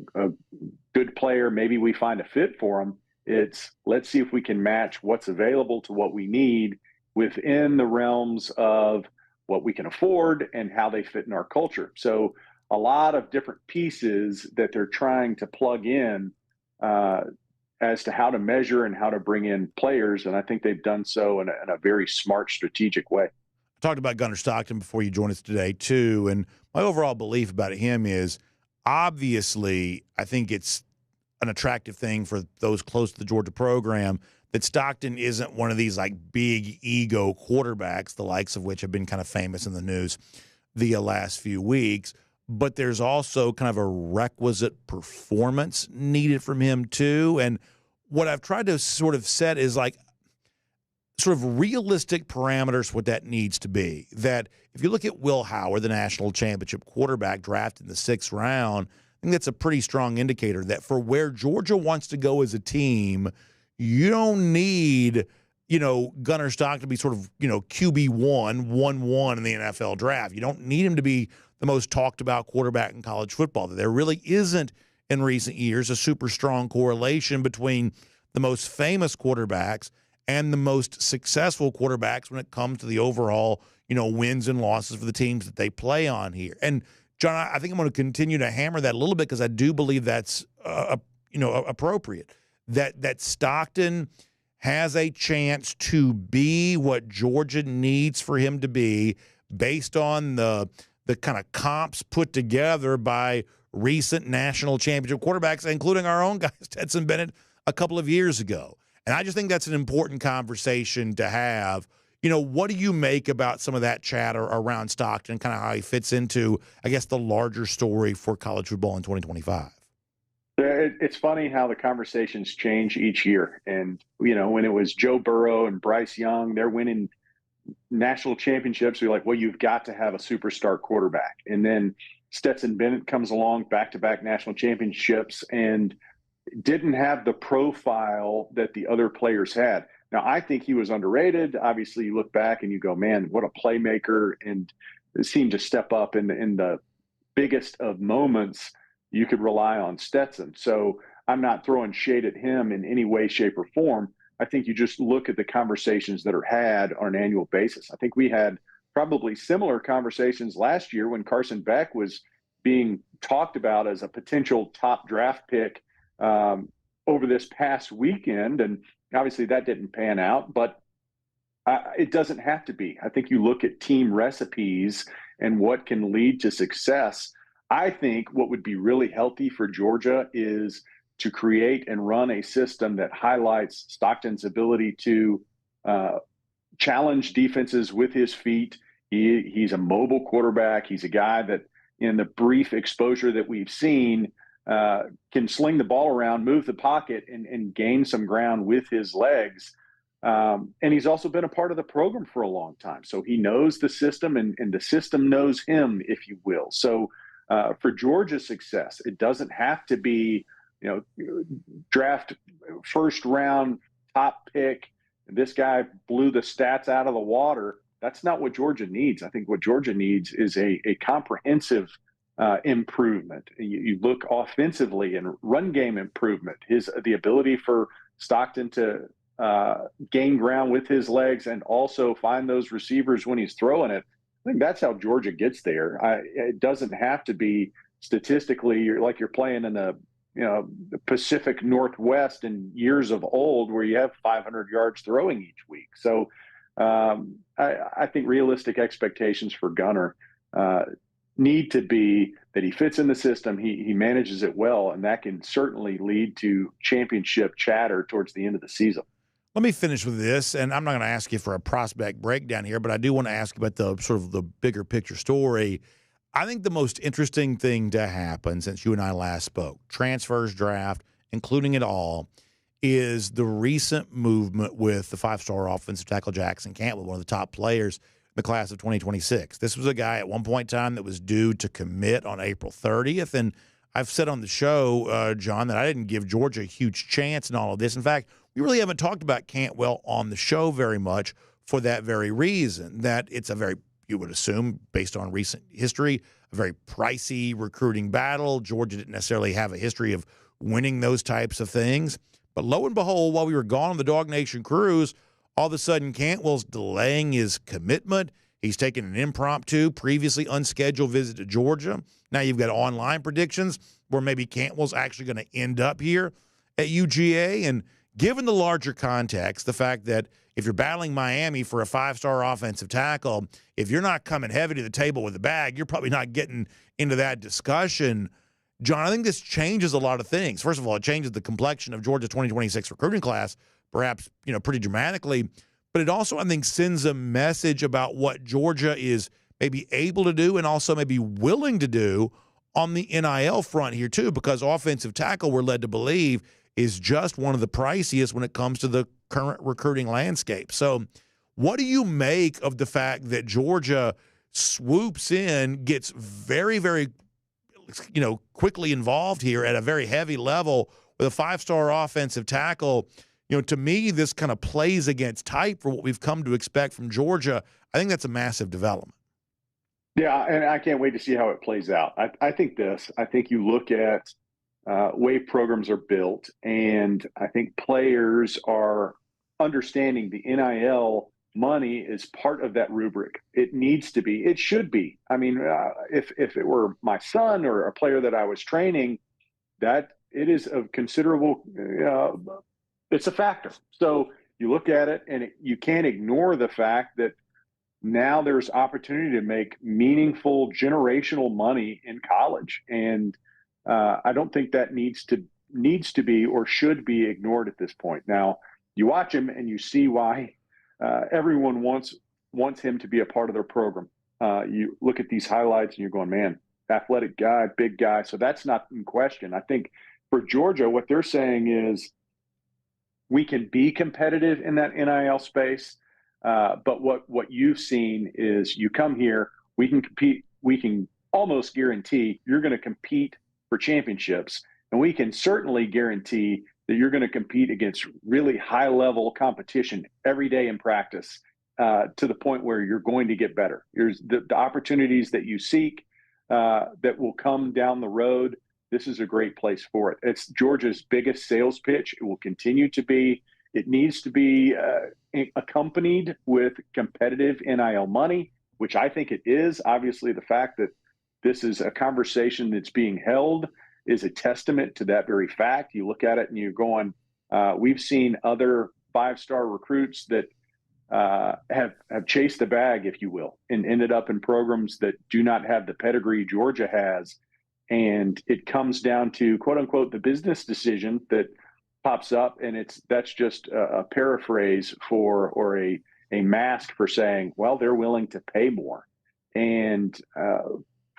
S6: good player, maybe we find a fit for him. It's, let's see if we can match what's available to what we need within the realms of what we can afford and how they fit in our culture. So a lot of different pieces that they're trying to plug in as to how to measure and how to bring in players. And I think they've done so in a very smart, strategic way.
S1: I talked about Gunner Stockton before you joined us today, too. And my overall belief about him is, obviously, I think it's an attractive thing for those close to the Georgia program that Stockton isn't one of these like big ego quarterbacks, the likes of which have been kind of famous in the news the last few weeks. But there's also kind of a requisite performance needed from him, too. And what I've tried to sort of set is like sort of realistic parameters what that needs to be. That if you look at Will Howard, the national championship quarterback drafted in the 6th round, I think that's a pretty strong indicator that for where Georgia wants to go as a team, you don't need, Gunner Stockton to be sort of, QB1, 1-1 in the NFL draft. You don't need him to be the most talked about quarterback in college football. There really isn't in recent years a super strong correlation between the most famous quarterbacks and the most successful quarterbacks when it comes to the overall, wins and losses for the teams that they play on here. And John, I think I'm going to continue to hammer that a little bit because I do believe that's appropriate. That Stockton has a chance to be what Georgia needs for him to be based on the kind of comps put together by recent national championship quarterbacks, including our own guy, Stetson Bennett, a couple of years ago. And I just think that's an important conversation to have. What do you make about some of that chatter around Stockton, kind of how he fits into, I guess, the larger story for college football in 2025?
S6: It's funny how the conversations change each year. And, when it was Joe Burrow and Bryce Young, they're winning national championships. You're like, well, you've got to have a superstar quarterback. And then Stetson Bennett comes along, back-to-back national championships, and didn't have the profile that the other players had. Now, I think he was underrated. Obviously, you look back and you go, man, what a playmaker, and seemed to step up in the biggest of moments. You could rely on Stetson. So I'm not throwing shade at him in any way, shape, or form. I think you just look at the conversations that are had on an annual basis. I think we had probably similar conversations last year when Carson Beck was being talked about as a potential top draft pick over this past weekend. And obviously that didn't pan out, but it doesn't have to be. I think you look at team recipes and what can lead to success. I think what would be really healthy for Georgia is to create and run a system that highlights Stockton's ability to challenge defenses with his feet. He's a mobile quarterback. He's a guy that in the brief exposure that we've seen can sling the ball around, move the pocket, and gain some ground with his legs. And he's also been a part of the program for a long time. So he knows the system, and the system knows him, if you will. So for Georgia's success, it doesn't have to be, draft first round top pick. This guy blew the stats out of the water. That's not what Georgia needs. I think what Georgia needs is a comprehensive improvement. You look offensively and run game improvement. The ability for Stockton to gain ground with his legs and also find those receivers when he's throwing it. I think that's how Georgia gets there. It doesn't have to be statistically you're playing in the Pacific Northwest in years of old where you have 500 yards throwing each week. So I think realistic expectations for Gunner need to be that he fits in the system, he manages it well, and that can certainly lead to championship chatter towards the end of the season.
S1: Let me finish with this, and I'm not going to ask you for a prospect breakdown here, but I do want to ask you about the sort of the bigger picture story. I think the most interesting thing to happen since you and I last spoke, transfers, draft, including it all, is the recent movement with the five-star offensive tackle Jackson Cantwell, one of the top players in the class of 2026. This was a guy at one point in time that was due to commit on April 30th, and I've said on the show, John, that I didn't give Georgia a huge chance in all of this. In fact, we really haven't talked about Cantwell on the show very much for that very reason, that it's a very, you would assume, based on recent history, a very pricey recruiting battle. Georgia didn't necessarily have a history of winning those types of things. But lo and behold, while we were gone on the DawgNation cruise, all of a sudden Cantwell's delaying his commitment. He's taken an impromptu, previously unscheduled visit to Georgia. Now you've got online predictions where maybe Cantwell's actually going to end up here at UGA. And given the larger context, the fact that if you're battling Miami for a 5-star offensive tackle, if you're not coming heavy to the table with a bag, you're probably not getting into that discussion. John, I think this changes a lot of things. First of all, it changes the complexion of Georgia's 2026 recruiting class, perhaps, pretty dramatically. But it also, I think, sends a message about what Georgia is maybe able to do and also maybe willing to do on the NIL front here, too, because offensive tackle, we're led to believe, is just one of the priciest when it comes to the current recruiting landscape. So what do you make of the fact that Georgia swoops in, gets very, very, quickly involved here at a very heavy level with a 5-star offensive tackle? To me, this kind of plays against type for what we've come to expect from Georgia. I think that's a massive development.
S6: Yeah, and I can't wait to see how it plays out. I think you look at way programs are built, and I think players are understanding the NIL money is part of that rubric. It needs to be. It should be. I mean, if it were my son or a player that I was training, that it is of considerable it's a factor. So you look at it, and you can't ignore the fact that now there's opportunity to make meaningful generational money in college. And I don't think that needs to be or should be ignored at this point. Now, you watch him and you see why everyone wants him to be a part of their program. You look at these highlights and you're going, man, athletic guy, big guy. So that's not in question. I think for Georgia, what they're saying is, we can be competitive in that NIL space, but what you've seen is you come here, we can compete, we can almost guarantee you're going to compete for championships, and we can certainly guarantee that you're going to compete against really high-level competition every day in practice to the point where you're going to get better. There's the opportunities that you seek that will come down the road. This is a great place for it. It's Georgia's biggest sales pitch. It will continue to be. It needs to be accompanied with competitive NIL money, which I think it is. Obviously, the fact that this is a conversation that's being held is a testament to that very fact. You look at it and you're going, we've seen other 5-star recruits that have chased the bag, if you will, and ended up in programs that do not have the pedigree Georgia has. And it comes down to, quote unquote, the business decision that pops up. And that's just a paraphrase or a mask for saying, well, they're willing to pay more. And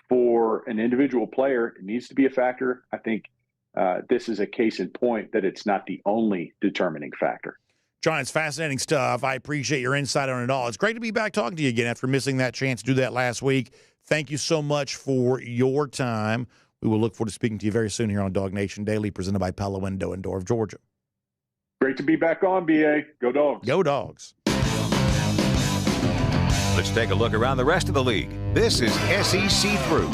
S6: for an individual player, it needs to be a factor. I think this is a case in point that it's not the only determining factor.
S1: John, it's fascinating stuff. I appreciate your insight on it all. It's great to be back talking to you again after missing that chance to do that last week. Thank you so much for your time. We will look forward to speaking to you very soon here on DawgNation Daily, presented by Pella Window and Door of Georgia.
S6: Great to be back on, BA. Go Dogs.
S1: Go Dogs.
S3: Let's take a look around the rest of the league. This is SEC Through.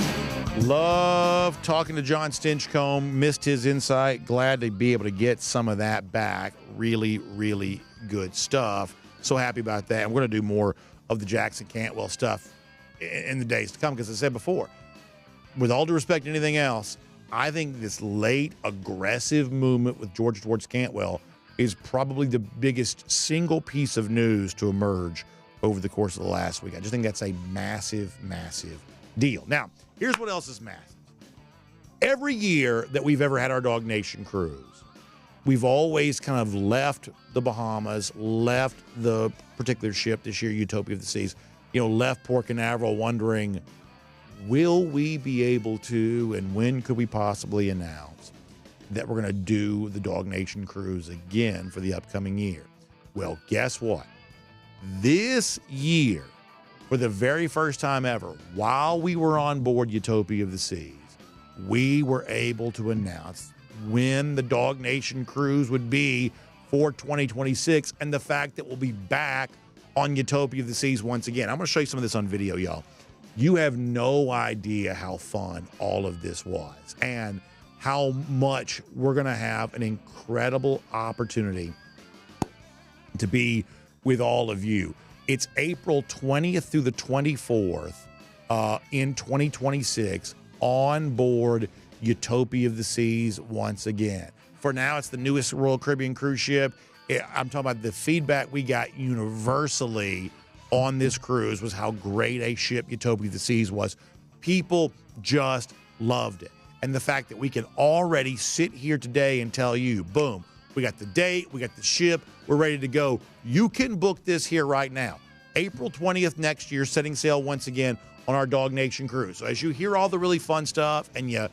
S1: Love talking to John Stinchcomb. Missed his insight. Glad to be able to get some of that back. Really, really good stuff. So happy about that. And we're going to do more of the Jackson Cantwell stuff in the days to come, because as I said before, with all due respect to anything else, I think this late aggressive movement with Georgia towards Cantwell is probably the biggest single piece of news to emerge over the course of the last week. I just think that's a massive, massive deal. Now, here's what else is massive. Every year that we've ever had our DawgNation cruise, we've always kind of left the Bahamas, left the particular ship this year, Utopia of the Seas, left Port Canaveral wondering, will we be able to, and when could we possibly announce that we're going to do the DawgNation cruise again for the upcoming year? Well, guess what? This year, for the very first time ever, while we were on board Utopia of the Seas, we were able to announce when the DawgNation cruise would be for 2026 and the fact that we'll be back on Utopia of the Seas once again. I'm going to show you some of this on video, y'all. You have no idea how fun all of this was and how much we're going to have an incredible opportunity to be with all of you. It's April 20th through the 24th in 2026 on board Utopia of the Seas once again. For now, it's the newest Royal Caribbean cruise ship. I'm talking about the feedback we got universally on this cruise was how great a ship Utopia of the Seas was. People just loved it. And the fact that we can already sit here today and tell you, boom, we got the date, we got the ship, we're ready to go. You can book this here right now. April 20th next year, setting sail once again on our DawgNation cruise. So as you hear all the really fun stuff and you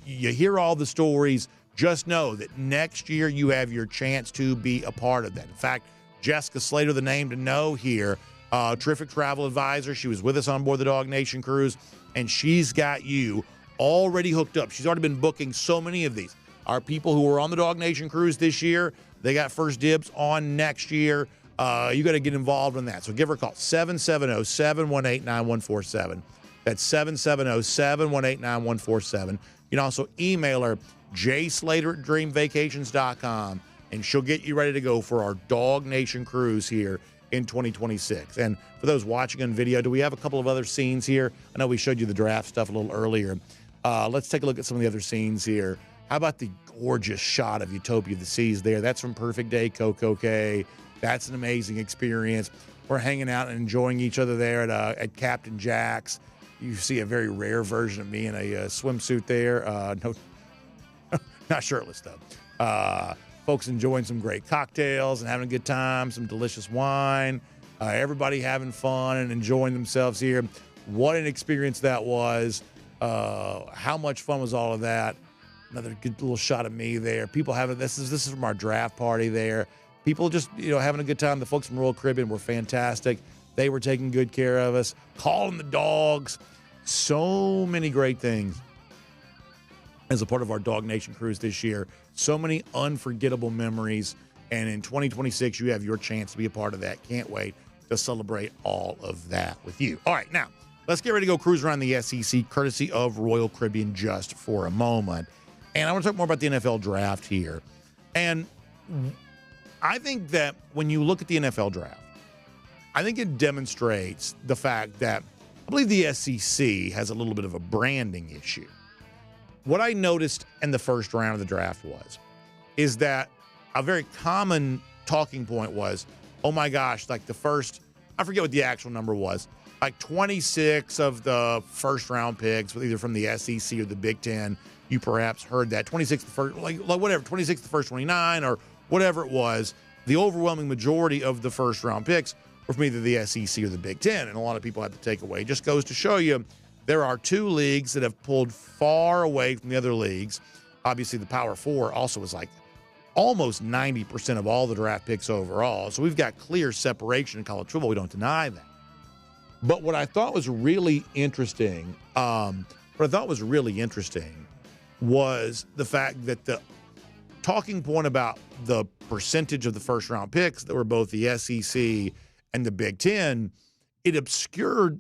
S1: hear all the stories, just know that next year you have your chance to be a part of that. In fact, Jessica Slater, the name to know here, terrific travel advisor. She was with us on board the DawgNation cruise, and she's got you already hooked up. She's already been booking so many of these. Our people who were on the DawgNation cruise this year, they got first dibs on next year. You got to get involved in that. So give her a call, 770-718-9147. That's 770-718-9147. You can also email her, jslater@dreamvacations.com, and she'll get you ready to go for our DawgNation cruise here in 2026. And for those watching on video, do we have a couple of other scenes here? I know we showed you the draft stuff a little earlier. Let's take a look at some of the other scenes here. How about the gorgeous shot of Utopia of the Seas there? That's from Perfect Day Coco Cay. That's an amazing experience. We're hanging out and enjoying each other there at Captain Jack's. You see a very rare version of me in a swimsuit there. No, not shirtless, though. Folks enjoying some great cocktails and having a good time, some delicious wine. Everybody having fun and enjoying themselves here. What an experience that was. How much fun was all of that? Another good little shot of me there. People having this is from our draft party there. People just having a good time. The folks from Royal Caribbean were fantastic. They were taking good care of us, calling the dogs. So many great things as a part of our DawgNation cruise this year. So many unforgettable memories. And in 2026, you have your chance to be a part of that. Can't wait to celebrate all of that with you. All right, now, let's get ready to go cruise around the SEC, courtesy of Royal Caribbean, just for a moment. And I want to talk more about the NFL draft here. And I think that when you look at the NFL draft, I think it demonstrates the fact that I believe the SEC has a little bit of a branding issue. What I noticed in the first round of the draft is that a very common talking point was, oh my gosh, like the first, I forget what the actual number was, like 26 of the first round picks, either from the SEC or the Big Ten, you perhaps heard that. 26 the first, like whatever, 26 the first 29 or whatever it was, the overwhelming majority of the first round picks were from either the SEC or the Big Ten. And a lot of people had to take away. It just goes to show you there are two leagues that have pulled far away from the other leagues. Obviously, the Power Four also was like almost 90% of all the draft picks overall. So we've got clear separation in college football. We don't deny that. But what I thought was really interesting, was the fact that the talking point about the percentage of the first round picks that were both the SEC and the Big Ten, it obscured,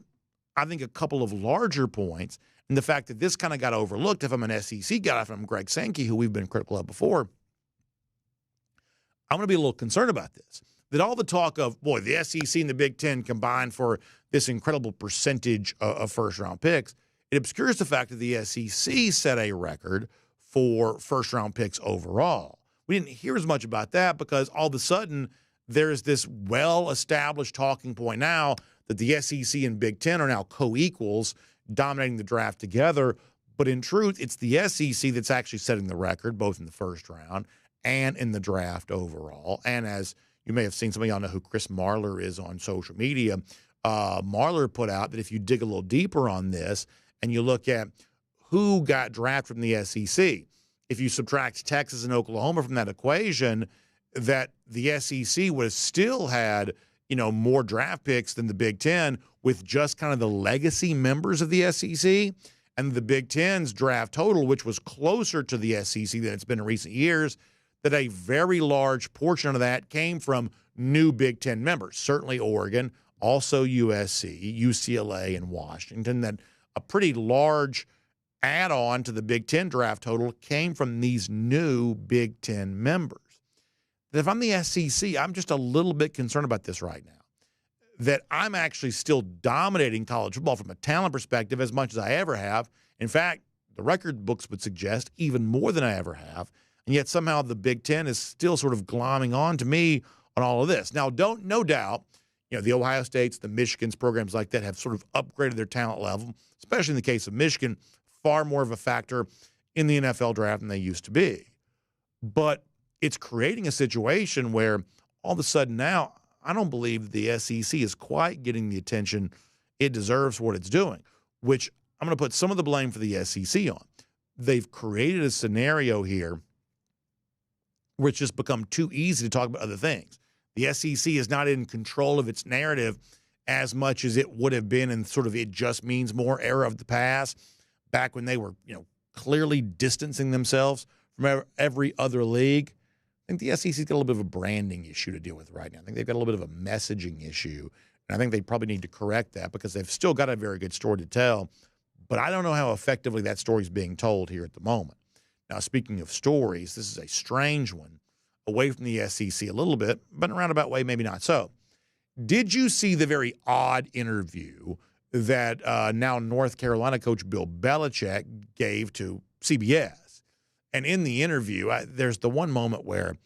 S1: I think, a couple of larger points. And the fact that this kind of got overlooked, if I'm an SEC guy, if I'm Greg Sankey, who we've been critical of before, I'm going to be a little concerned about this. That all the talk of, boy, the SEC and the Big Ten combined for this incredible percentage of first-round picks, it obscures the fact that the SEC set a record for first-round picks overall. We didn't hear as much about that because all of a sudden there's this well-established talking point now that the SEC and Big Ten are now co-equals, dominating the draft together. But in truth, it's the SEC that's actually setting the record, both in the first round and in the draft overall. And as you may have seen, some of y'all know who Chris Marler is on social media. Marler put out that if you dig a little deeper on this and you look at who got drafted from the SEC, if you subtract Texas and Oklahoma from that equation, that the SEC would have still had, more draft picks than the Big Ten with just kind of the legacy members of the SEC. And the Big Ten's draft total, which was closer to the SEC than it's been in recent years, that a very large portion of that came from new Big Ten members, certainly Oregon, also USC, UCLA, and Washington. That a pretty large add-on to the Big Ten draft total came from these new Big Ten members. That if I'm the SEC, I'm just a little bit concerned about this right now. that I'm actually still dominating college football from a talent perspective as much as I ever have. In fact, the record books would suggest even more than I ever have. And yet somehow the Big Ten is still sort of glomming on to me on all of this. Now, no doubt, the Ohio States, the Michigans, programs like that have sort of upgraded their talent level, especially in the case of Michigan, far more of a factor in the NFL draft than they used to be. But it's creating a situation where all of a sudden now, I don't believe the SEC is quite getting the attention it deserves for what it's doing, which I'm going to put some of the blame for the SEC on. They've created a scenario here where it's just become too easy to talk about other things. The SEC is not in control of its narrative as much as it would have been in sort of it just means more era of the past, back when they were, clearly distancing themselves from every other league. I think the SEC's got a little bit of a branding issue to deal with right now. I think they've got a little bit of a messaging issue, and I think they probably need to correct that because they've still got a very good story to tell, but I don't know how effectively that story is being told here at the moment. Now, speaking of stories, this is a strange one, away from the SEC a little bit, but in a roundabout way, maybe not so. Did you see the very odd interview that now North Carolina coach Bill Belichick gave to CBS? And in the interview, there's the one moment where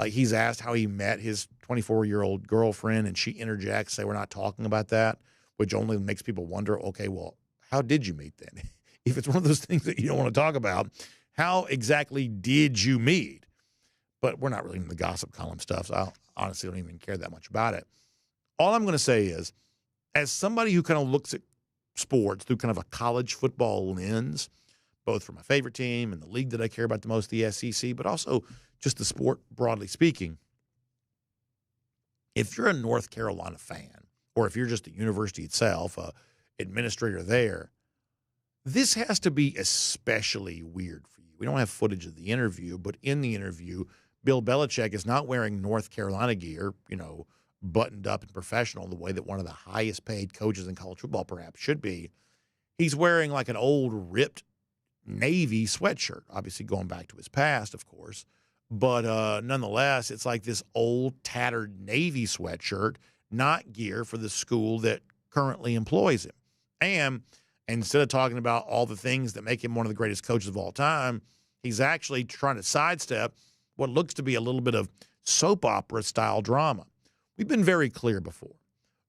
S1: he's asked how he met his 24-year-old girlfriend, and she interjects, say, we're not talking about that, which only makes people wonder, okay, well, how did you meet then? If it's one of those things that you don't want to talk about, how exactly did you meet? But we're not really in the gossip column stuff, so I honestly don't even care that much about it. All I'm going to say is, as somebody who kind of looks at sports through kind of a college football lens, both for my favorite team and the league that I care about the most, the SEC, but also just the sport broadly speaking, if you're a North Carolina fan, or if you're just the university itself, administrator there, this has to be especially weird for you. We don't have footage of the interview, but in the interview, Bill Belichick is not wearing North Carolina gear, buttoned up and professional the way that one of the highest paid coaches in college football perhaps should be. He's wearing like an old ripped Navy sweatshirt, obviously going back to his past, of course. But nonetheless, it's like this old tattered Navy sweatshirt, not gear for the school that currently employs him. And instead of talking about all the things that make him one of the greatest coaches of all time, he's actually trying to sidestep what looks to be a little bit of soap opera style drama. We've been very clear before.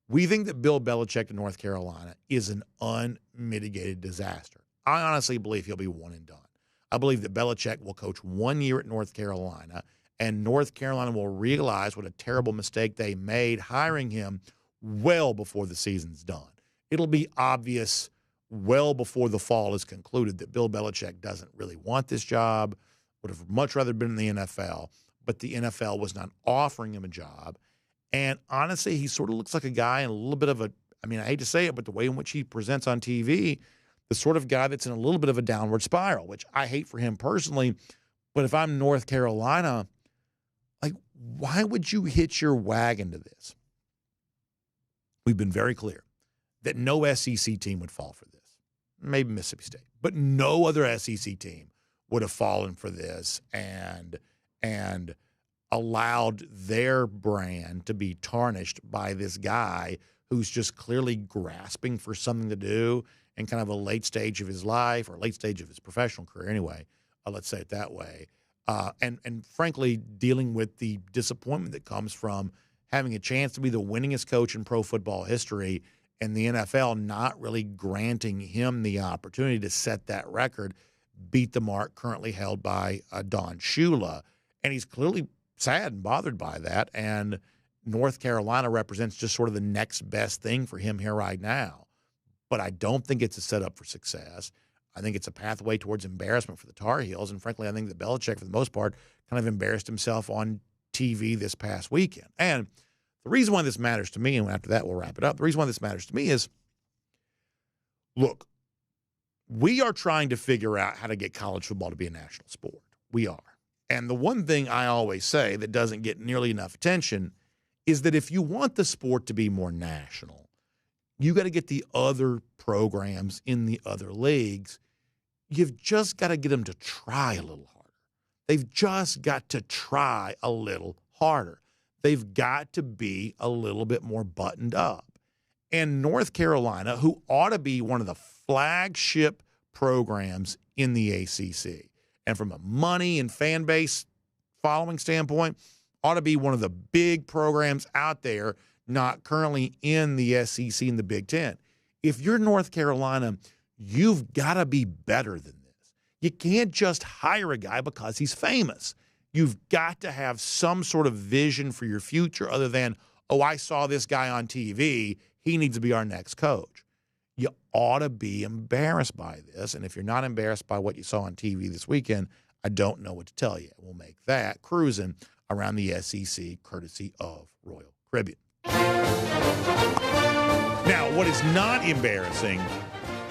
S1: We think that Bill Belichick in North Carolina is an unmitigated disaster. I honestly believe he'll be one and done. I believe that Belichick will coach 1 year at North Carolina, and North Carolina will realize what a terrible mistake they made hiring him well before the season's done. It'll be obvious well before the fall is concluded that Bill Belichick doesn't really want this job, would have much rather been in the NFL, but the NFL was not offering him a job. And honestly, he sort of looks like a guy in a little bit of a, I hate to say it, but the way in which he presents on TV, the sort of guy that's in a little bit of a downward spiral, which I hate for him personally. But if I'm North Carolina, why would you hitch your wagon to this? We've been very clear that no SEC team would fall for this. Maybe Mississippi State, but no other SEC team would have fallen for this and allowed their brand to be tarnished by this guy who's just clearly grasping for something to do in kind of a late stage of his life, or late stage of his professional career anyway, let's say it that way. And frankly, dealing with the disappointment that comes from having a chance to be the winningest coach in pro football history, and the NFL not really granting him the opportunity to set that record, beat the mark currently held by Don Shula. And he's clearly sad and bothered by that. And North Carolina represents just sort of the next best thing for him here right now. But I don't think it's a setup for success. I think it's a pathway towards embarrassment for the Tar Heels. And frankly, I think that Belichick, for the most part, kind of embarrassed himself on TV this past weekend. And the reason why this matters to me, and after that we'll wrap it up, the reason why this matters to me is, look, we are trying to figure out how to get college football to be a national sport. We are. And the one thing I always say that doesn't get nearly enough attention is that if you want the sport to be more national, you got to get the other programs in the other leagues. You've just got to get them to try a little harder. They've just got to try a little harder. They've got to be a little bit more buttoned up. and North Carolina, who ought to be one of the flagship programs in the ACC. And from a money and fan base following standpoint, ought to be one of the big programs out there, not currently in the SEC and the Big Ten. If you're North Carolina, you've got to be better than this. You can't just hire a guy because he's famous. You've got to have some sort of vision for your future other than, oh, I saw this guy on TV. He needs to be our next coach. You ought to be embarrassed by this. And if you're not embarrassed by what you saw on TV this weekend, I don't know what to tell you. We'll make that cruising around the SEC courtesy of Royal Caribbean. Now, what is not embarrassing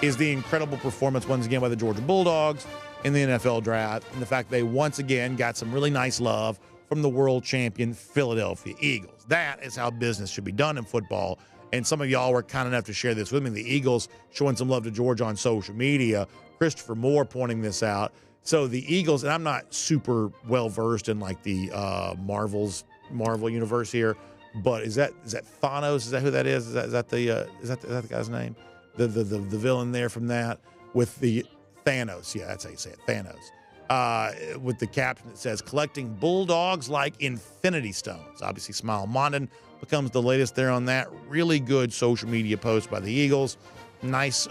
S1: is the incredible performance once again by the Georgia Bulldogs in the NFL draft and the fact they once again got some really nice love from the world champion Philadelphia Eagles. That is how business should be done in football. And some of y'all were kind enough to share this with me. The Eagles showing some love to Georgia on social media. Christopher Moore pointing this out. So the Eagles, and I'm not super well versed in like the Marvel universe here, but is that Thanos? Is that who that is? Is that the guy's name? The villain there from that with the Thanos. Yeah, that's how you say it. Thanos. With the caption that says collecting bulldogs like infinity stones. Obviously, Smile Mondin becomes the latest there on that. Really good social media post by the Eagles. Nice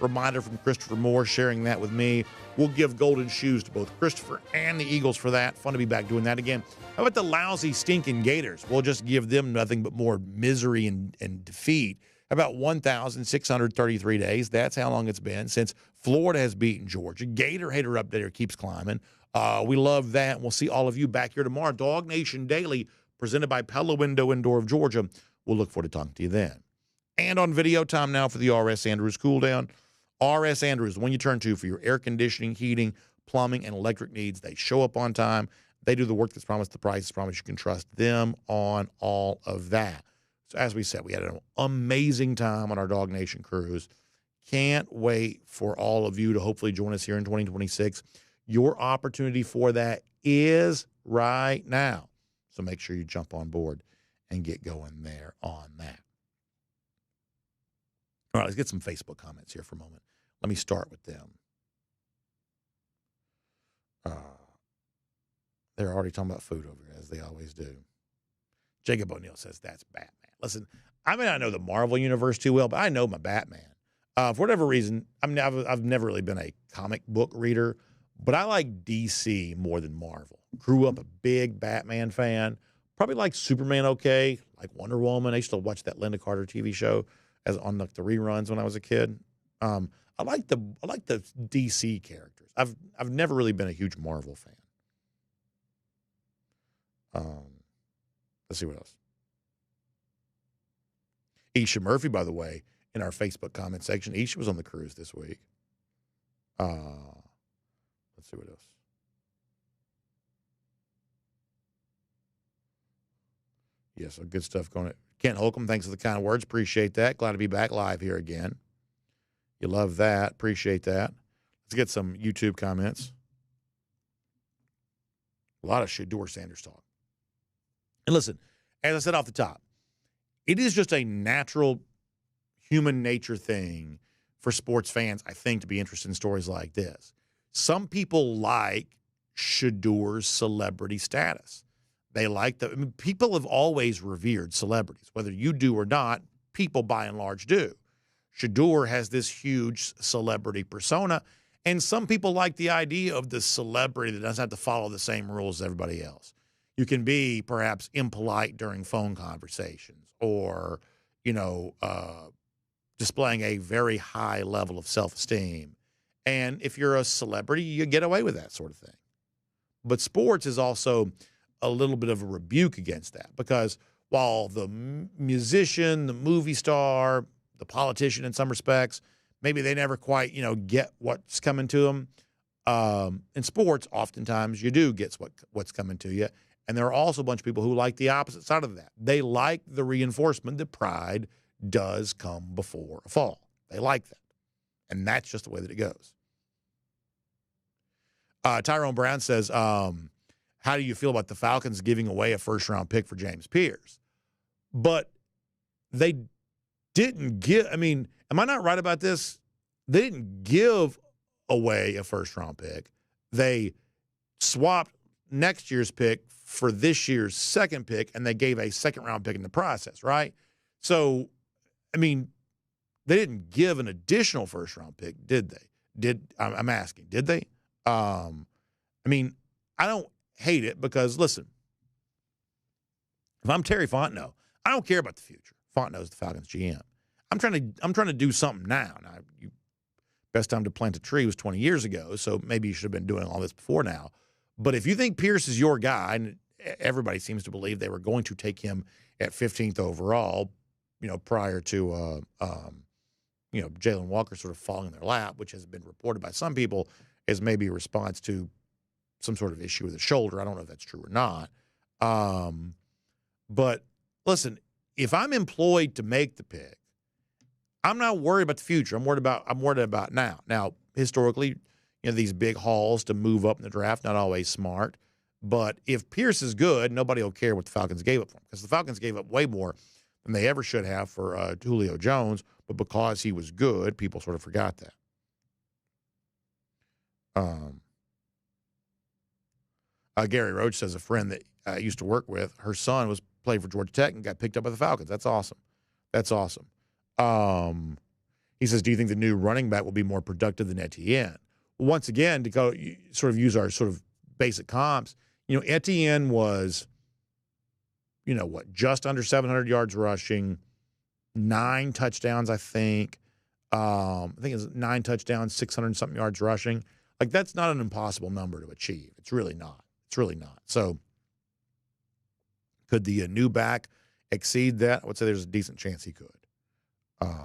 S1: reminder from Christopher Moore sharing that with me. We'll give golden shoes to both Christopher and the Eagles for that. Fun to be back doing that again. How about the lousy, stinking Gators? We'll just give them nothing but more misery and defeat. How about 1,633 days? That's how long it's been since Florida has beaten Georgia. Gator hater up there keeps climbing. We love that. We'll see all of you back here tomorrow. DawgNation Daily, presented by Pella Window and Door of Georgia. We'll look forward to talking to you then. And on video time now for the R.S. Andrews Cooldown. R.S. Andrews, the one you turn to for your air conditioning, heating, plumbing, and electric needs. They show up on time. They do the work that's promised, the price is promised. You can trust them on all of that. So as we said, we had an amazing time on our DawgNation cruise. Can't wait for all of you to hopefully join us here in 2026. Your opportunity for that is right now. So make sure you jump on board and get going there on that. All right, let's get some Facebook comments here for a moment. Let me start with them. They're already talking about food over here, as they always do. Jacob O'Neill says, that's Batman. Listen, I may not know the Marvel universe too well, but I know my Batman. For whatever reason, I've never really been a comic book reader, but I like DC more than Marvel. Grew up a big Batman fan. Probably like Superman okay, like Wonder Woman. I used to watch that Linda Carter TV show as on like the reruns when I was a kid. I like the DC characters. I've never really been a huge Marvel fan. Let's see what else. Isha Murphy, by the way, in our Facebook comment section. Isha was on the cruise this week. Let's see what else. Yeah, so good stuff going on. Kent Holcomb, thanks for the kind words. Appreciate that. Glad to be back live here again. You love that. Appreciate that. Let's get some YouTube comments. A lot of Shedeur Sanders talk. And listen, as I said off the top, it is just a natural human nature thing for sports fans, I think, to be interested in stories like this. Some people like Shedeur's celebrity status. They like people have always revered celebrities, whether you do or not. People, by and large, do. Shedeur has this huge celebrity persona, and some people like the idea of the celebrity that doesn't have to follow the same rules as everybody else. You can be perhaps impolite during phone conversations, or displaying a very high level of self-esteem. And if you're a celebrity, you get away with that sort of thing. But sports is also a little bit of a rebuke against that, because while the musician, the movie star, the politician in some respects, maybe they never quite, get what's coming to them. In sports, oftentimes you do get what's coming to you. And there are also a bunch of people who like the opposite side of that. They like the reinforcement that pride does come before a fall. They like that. And that's just the way that it goes. Tyrone Brown says, how do you feel about the Falcons giving away a first-round pick for James Pierce? But they didn't give. I mean, am I not right about this? They didn't give away a first-round pick. They swapped next year's pick for this year's second pick, and they gave a second-round pick in the process, right? So, I mean, they didn't give an additional first-round pick, did they? I'm asking, did they? I mean, I don't hate it because, listen, if I'm Terry Fontenot, I don't care about the future. Fontenot's the Falcons GM. I'm trying to do something now. Best time to plant a tree was 20 years ago, so maybe you should have been doing all this before now. But if you think Pierce is your guy, and everybody seems to believe they were going to take him at 15th overall, prior to Jalen Walker sort of falling in their lap, which has been reported by some people as maybe a response to some sort of issue with his shoulder. I don't know if that's true or not. But listen, if I'm employed to make the pick, I'm not worried about the future. I'm worried about now. Now, historically, these big hauls to move up in the draft, not always smart. But if Pierce is good, nobody will care what the Falcons gave up for him, because the Falcons gave up way more than they ever should have for Julio Jones. But because he was good, people sort of forgot that. Gary Roach says a friend that I used to work with, her son played for Georgia Tech and got picked up by the Falcons. That's awesome. He says, do you think the new running back will be more productive than Etienne? Once again, to go sort of use our sort of basic comps, Etienne was, just under 700 yards rushing, 9 touchdowns, I think. I think it's 9 touchdowns, 600-something yards rushing. Like, that's not an impossible number to achieve. It's really not. So could the new back exceed that? I would say there's a decent chance he could. Let's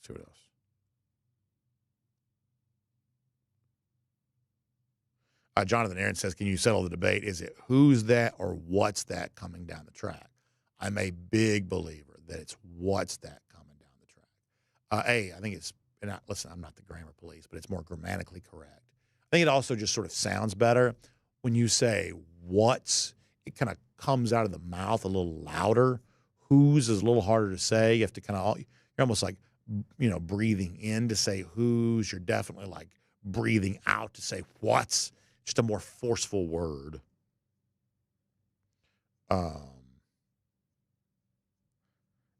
S1: see what else. Jonathan Aaron says, can you settle the debate? Is it who's that or what's that coming down the track? I'm a big believer that it's what's that coming down the track. I think it's, listen, I'm not the grammar police, but it's more grammatically correct. I think it also just sort of sounds better when you say what's. It kind of comes out of the mouth a little louder. Who's is a little harder to say. You have to you're almost like, breathing in to say who's. You're definitely like breathing out to say what's. Just a more forceful word.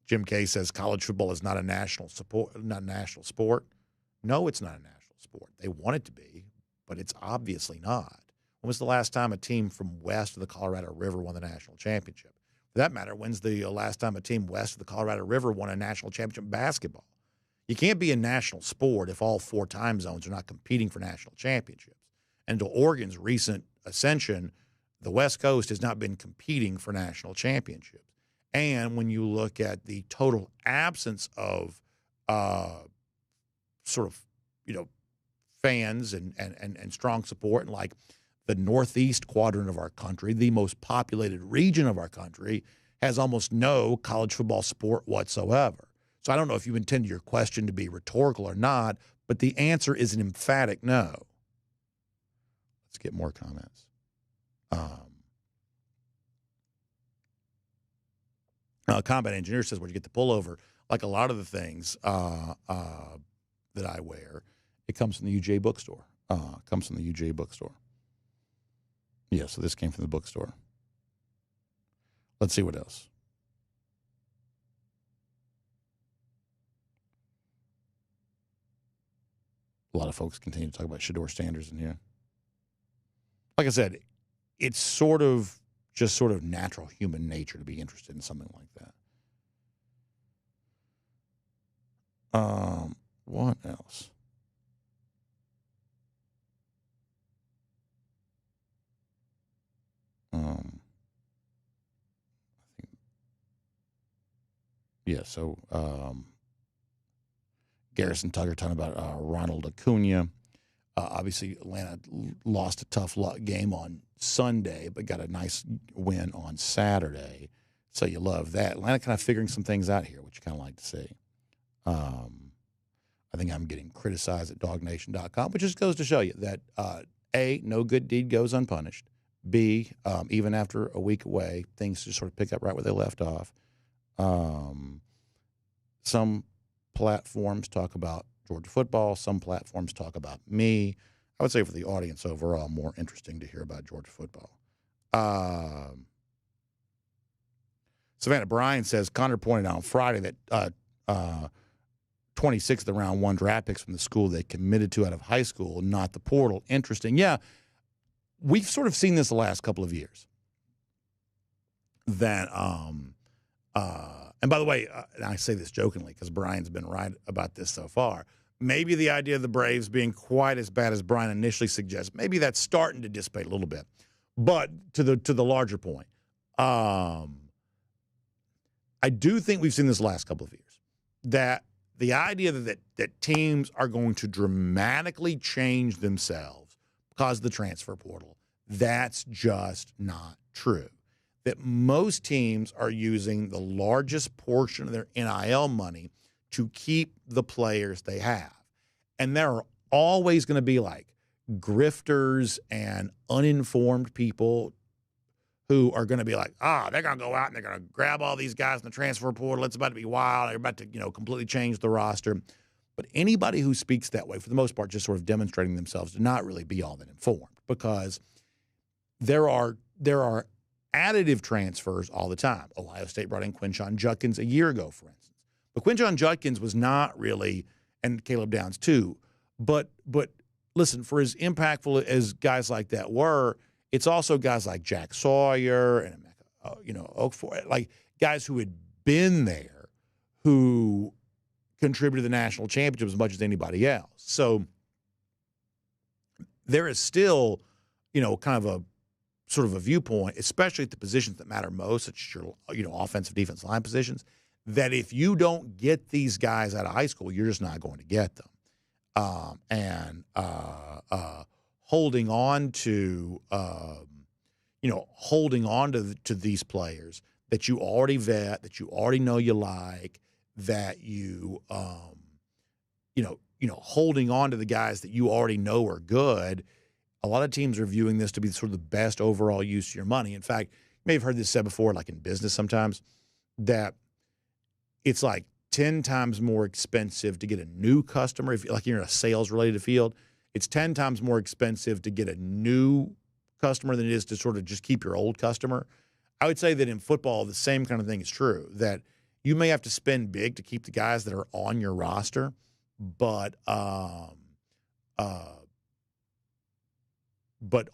S1: Jim Kay says college football is not a national sport. No, it's not a national sport. They want it to be, but it's obviously not. When was the last time a team from west of the Colorado River won the national championship? For that matter, when's the last time a team west of the Colorado River won a national championship in basketball? You can't be a national sport if all 4 time zones are not competing for national championships. And to Oregon's recent ascension, the West Coast has not been competing for national championships. And when you look at the total absence of fans and strong support, and like the northeast quadrant of our country, the most populated region of our country, has almost no college football support whatsoever. So I don't know if you intend your question to be rhetorical or not, but the answer is an emphatic no. Let's get more comments. Combat Engineer says, where'd you get the pullover? Like a lot of the things that I wear, it comes from the UJ bookstore. Yeah, so this came from the bookstore. Let's see what else. A lot of folks continue to talk about Shador Sanders in here. Like I said, it's sort of natural human nature to be interested in something like that. What else? Garrison Tucker talking about Ronald Acuna. Obviously, Atlanta lost a tough game on Sunday, but got a nice win on Saturday. So you love that. Atlanta kind of figuring some things out here, which you kind of like to see. I think I'm getting criticized at DawgNation.com, which just goes to show you that, A, no good deed goes unpunished. B, even after a week away, things just sort of pick up right where they left off. Some platforms talk about Georgia football. Some platforms talk about me. I would say for the audience overall, more interesting to hear about Georgia football. Savannah Bryan says, Connor pointed out on Friday that 26 of the round 1 draft picks from the school they committed to out of high school, not the portal. Interesting. Yeah, we've sort of seen this the last couple of years. That, and by the way, and I say this jokingly because Brian's been right about this so far. Maybe the idea of the Braves being quite as bad as Brian initially suggests, maybe that's starting to dissipate a little bit. But to the larger point, I do think we've seen this the last couple of years, that the idea that teams are going to dramatically change themselves because of the transfer portal, that's just not true. That most teams are using the largest portion of their NIL money to keep the players they have. And there are always going to be like grifters and uninformed people who are going to be like, they're going to go out and they're going to grab all these guys in the transfer portal. It's about to be wild. They're about to, completely change the roster. But anybody who speaks that way, for the most part, just sort of demonstrating themselves to not really be all that informed, because there are additive transfers all the time. Ohio State brought in Quinshon Judkins a year ago, for instance. But Quinshon Judkins was not really, and Caleb Downs too, but listen, for as impactful as guys like that were, it's also guys like Jack Sawyer and Oakford, like guys who had been there, who contributed to the national championship as much as anybody else. So there is still, kind of a sort of a viewpoint, especially at the positions that matter most, such as your, offensive, defensive line positions, that if you don't get these guys out of high school, you're just not going to get them. Holding on to these players that you already vet, that you already know you like, that you holding on to the guys that you already know are good. A lot of teams are viewing this to be sort of the best overall use of your money. In fact, you may have heard this said before, like in business sometimes, that it's like 10 times more expensive to get a new customer. If you're in a sales-related field, it's 10 times more expensive to get a new customer than it is to sort of just keep your old customer. I would say that in football, the same kind of thing is true, that you may have to spend big to keep the guys that are on your roster, but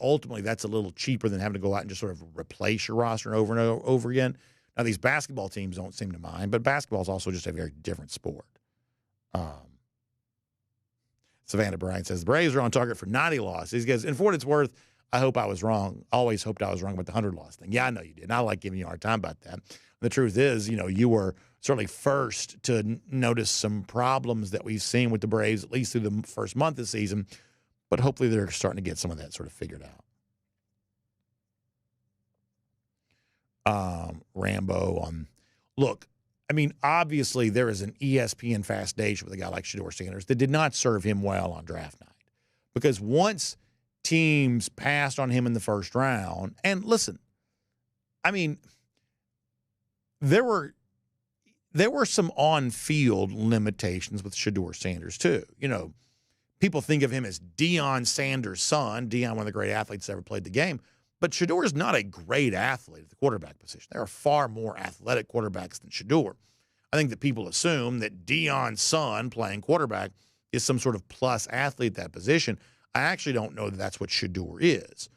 S1: ultimately that's a little cheaper than having to go out and just sort of replace your roster over and over again. Now, these basketball teams don't seem to mind, but basketball is also just a very different sport. Savannah Bryant says, the Braves are on target for 90 losses. He goes, and for what it's worth, I hope I was wrong. Always hoped I was wrong about the 100-loss thing. Yeah, I know you did. And I like giving you a hard time about that. The truth is, you were certainly first to notice some problems that we've seen with the Braves, at least through the first month of the season. But hopefully they're starting to get some of that sort of figured out. Rambo on, look, I mean, obviously there is an ESPN fascination with a guy like Shedeur Sanders that did not serve him well on draft night. Because once teams passed on him in the first round, and listen, I mean, there were some on-field limitations with Shedeur Sanders too. People think of him as Deion Sanders' son. Deion, one of the great athletes that ever played the game. But Shedeur is not a great athlete at the quarterback position. There are far more athletic quarterbacks than Shedeur. I think that people assume that Deion's son playing quarterback is some sort of plus athlete at that position. I actually don't know that that's what Shedeur is.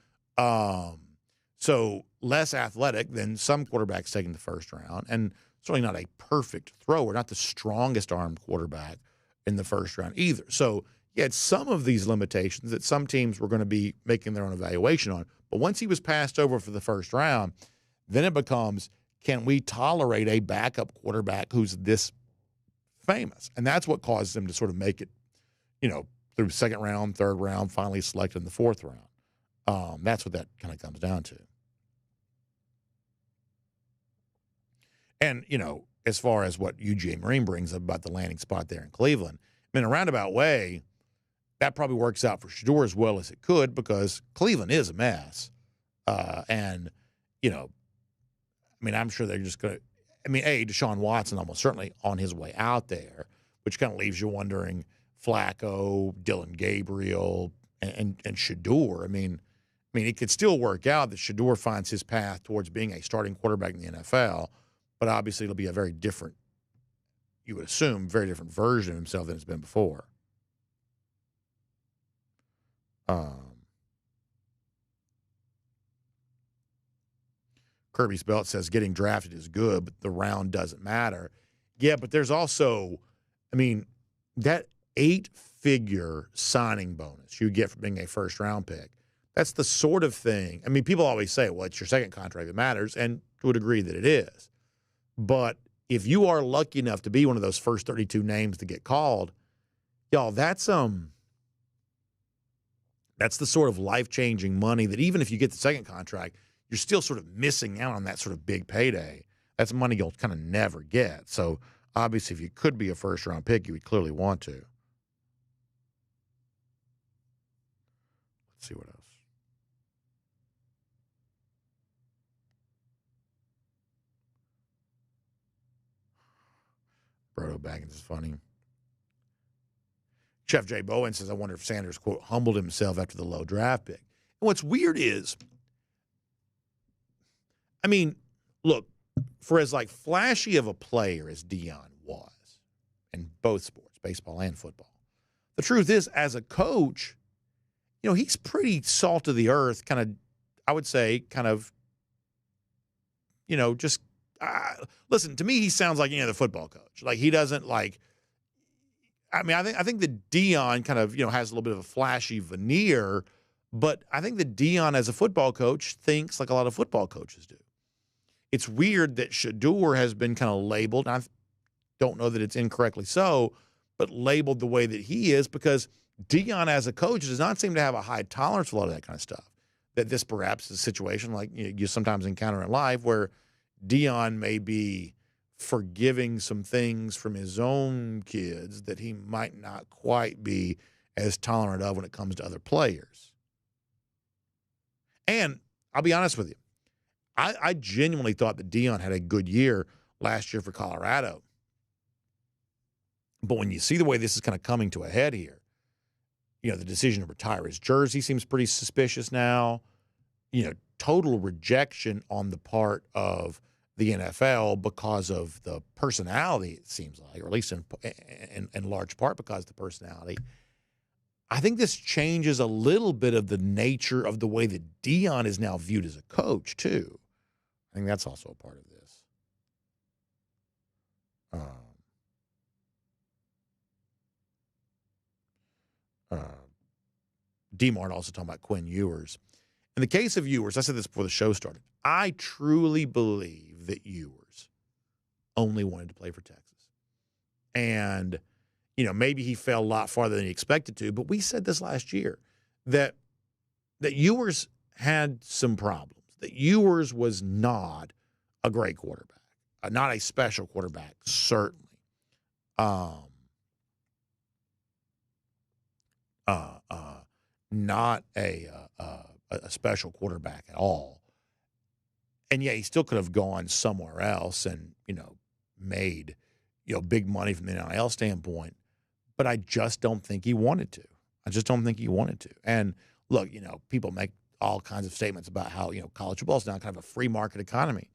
S1: So less athletic than some quarterbacks taken the first round, and certainly not a perfect thrower, not the strongest armed quarterback in the first round either. So he had some of these limitations that some teams were going to be making their own evaluation on. But once he was passed over for the first round, then it becomes, can we tolerate a backup quarterback who's this famous? And that's what causes him to sort of make it, through second round, third round, finally selected in the fourth round. That's what that kind of comes down to. And, as far as what UGA Marine brings up about the landing spot there in Cleveland, in a roundabout way, that probably works out for Shedeur as well as it could, because Cleveland is a mess. And, I'm sure they're just going to – Deshaun Watson almost certainly on his way out there, which kind of leaves you wondering Flacco, Dylan Gabriel, and Shador. It could still work out that Shador finds his path towards being a starting quarterback in the NFL, but obviously it'll be a very different, you would assume, very different version of himself than it's been before. Kirby's Belt says getting drafted is good, but the round doesn't matter. Yeah, but there's also, that 8-figure signing bonus you get for being a first-round pick, that's the sort of thing. People always say, well, it's your second contract that matters, and would agree that it is. But if you are lucky enough to be one of those first 32 names to get called, y'all, that's the sort of life-changing money that even if you get the second contract, you're still sort of missing out on that sort of big payday. That's money you'll kind of never get. So obviously, if you could be a first-round pick, you would clearly want to. Let's see what else. Brodo Baggins is funny. Chef Jay Bowen says, I wonder if Sanders, quote, humbled himself after the low draft pick. And what's weird is, look, for as flashy of a player as Deion was in both sports, baseball and football, the truth is, as a coach, he's pretty salt of the earth, listen, to me, he sounds like any other football coach. He doesn't I think that Deion kind of, has a little bit of a flashy veneer, but I think that Deion as a football coach thinks like a lot of football coaches do. It's weird that Shador has been kind of labeled, and I don't know that it's incorrectly so, but labeled the way that he is because Deion as a coach does not seem to have a high tolerance for a lot of that kind of stuff. That this perhaps is a situation like you sometimes encounter in life where Deion may be forgiving some things from his own kids that he might not quite be as tolerant of when it comes to other players. And I'll be honest with you, I genuinely thought that Deion had a good year last year for Colorado. But when you see the way this is kind of coming to a head here, the decision to retire his jersey seems pretty suspicious now. Total rejection on the part of the NFL because of the personality, it seems like, or at least in large part because of the personality. I think this changes a little bit of the nature of the way that Deion is now viewed as a coach, too. I think that's also a part of this. D-Mart also talking about Quinn Ewers. In the case of Ewers, I said this before the show started, I truly believe that Ewers only wanted to play for Texas. And, maybe he fell a lot farther than he expected to, but we said this last year, that Ewers had some problems, that Ewers was not a great quarterback, not a special quarterback, certainly. Not a special quarterback at all. And yeah, he still could have gone somewhere else and, made, big money from the NIL standpoint. But I just don't think he wanted to. And look, people make all kinds of statements about how, college football is now kind of a free market economy.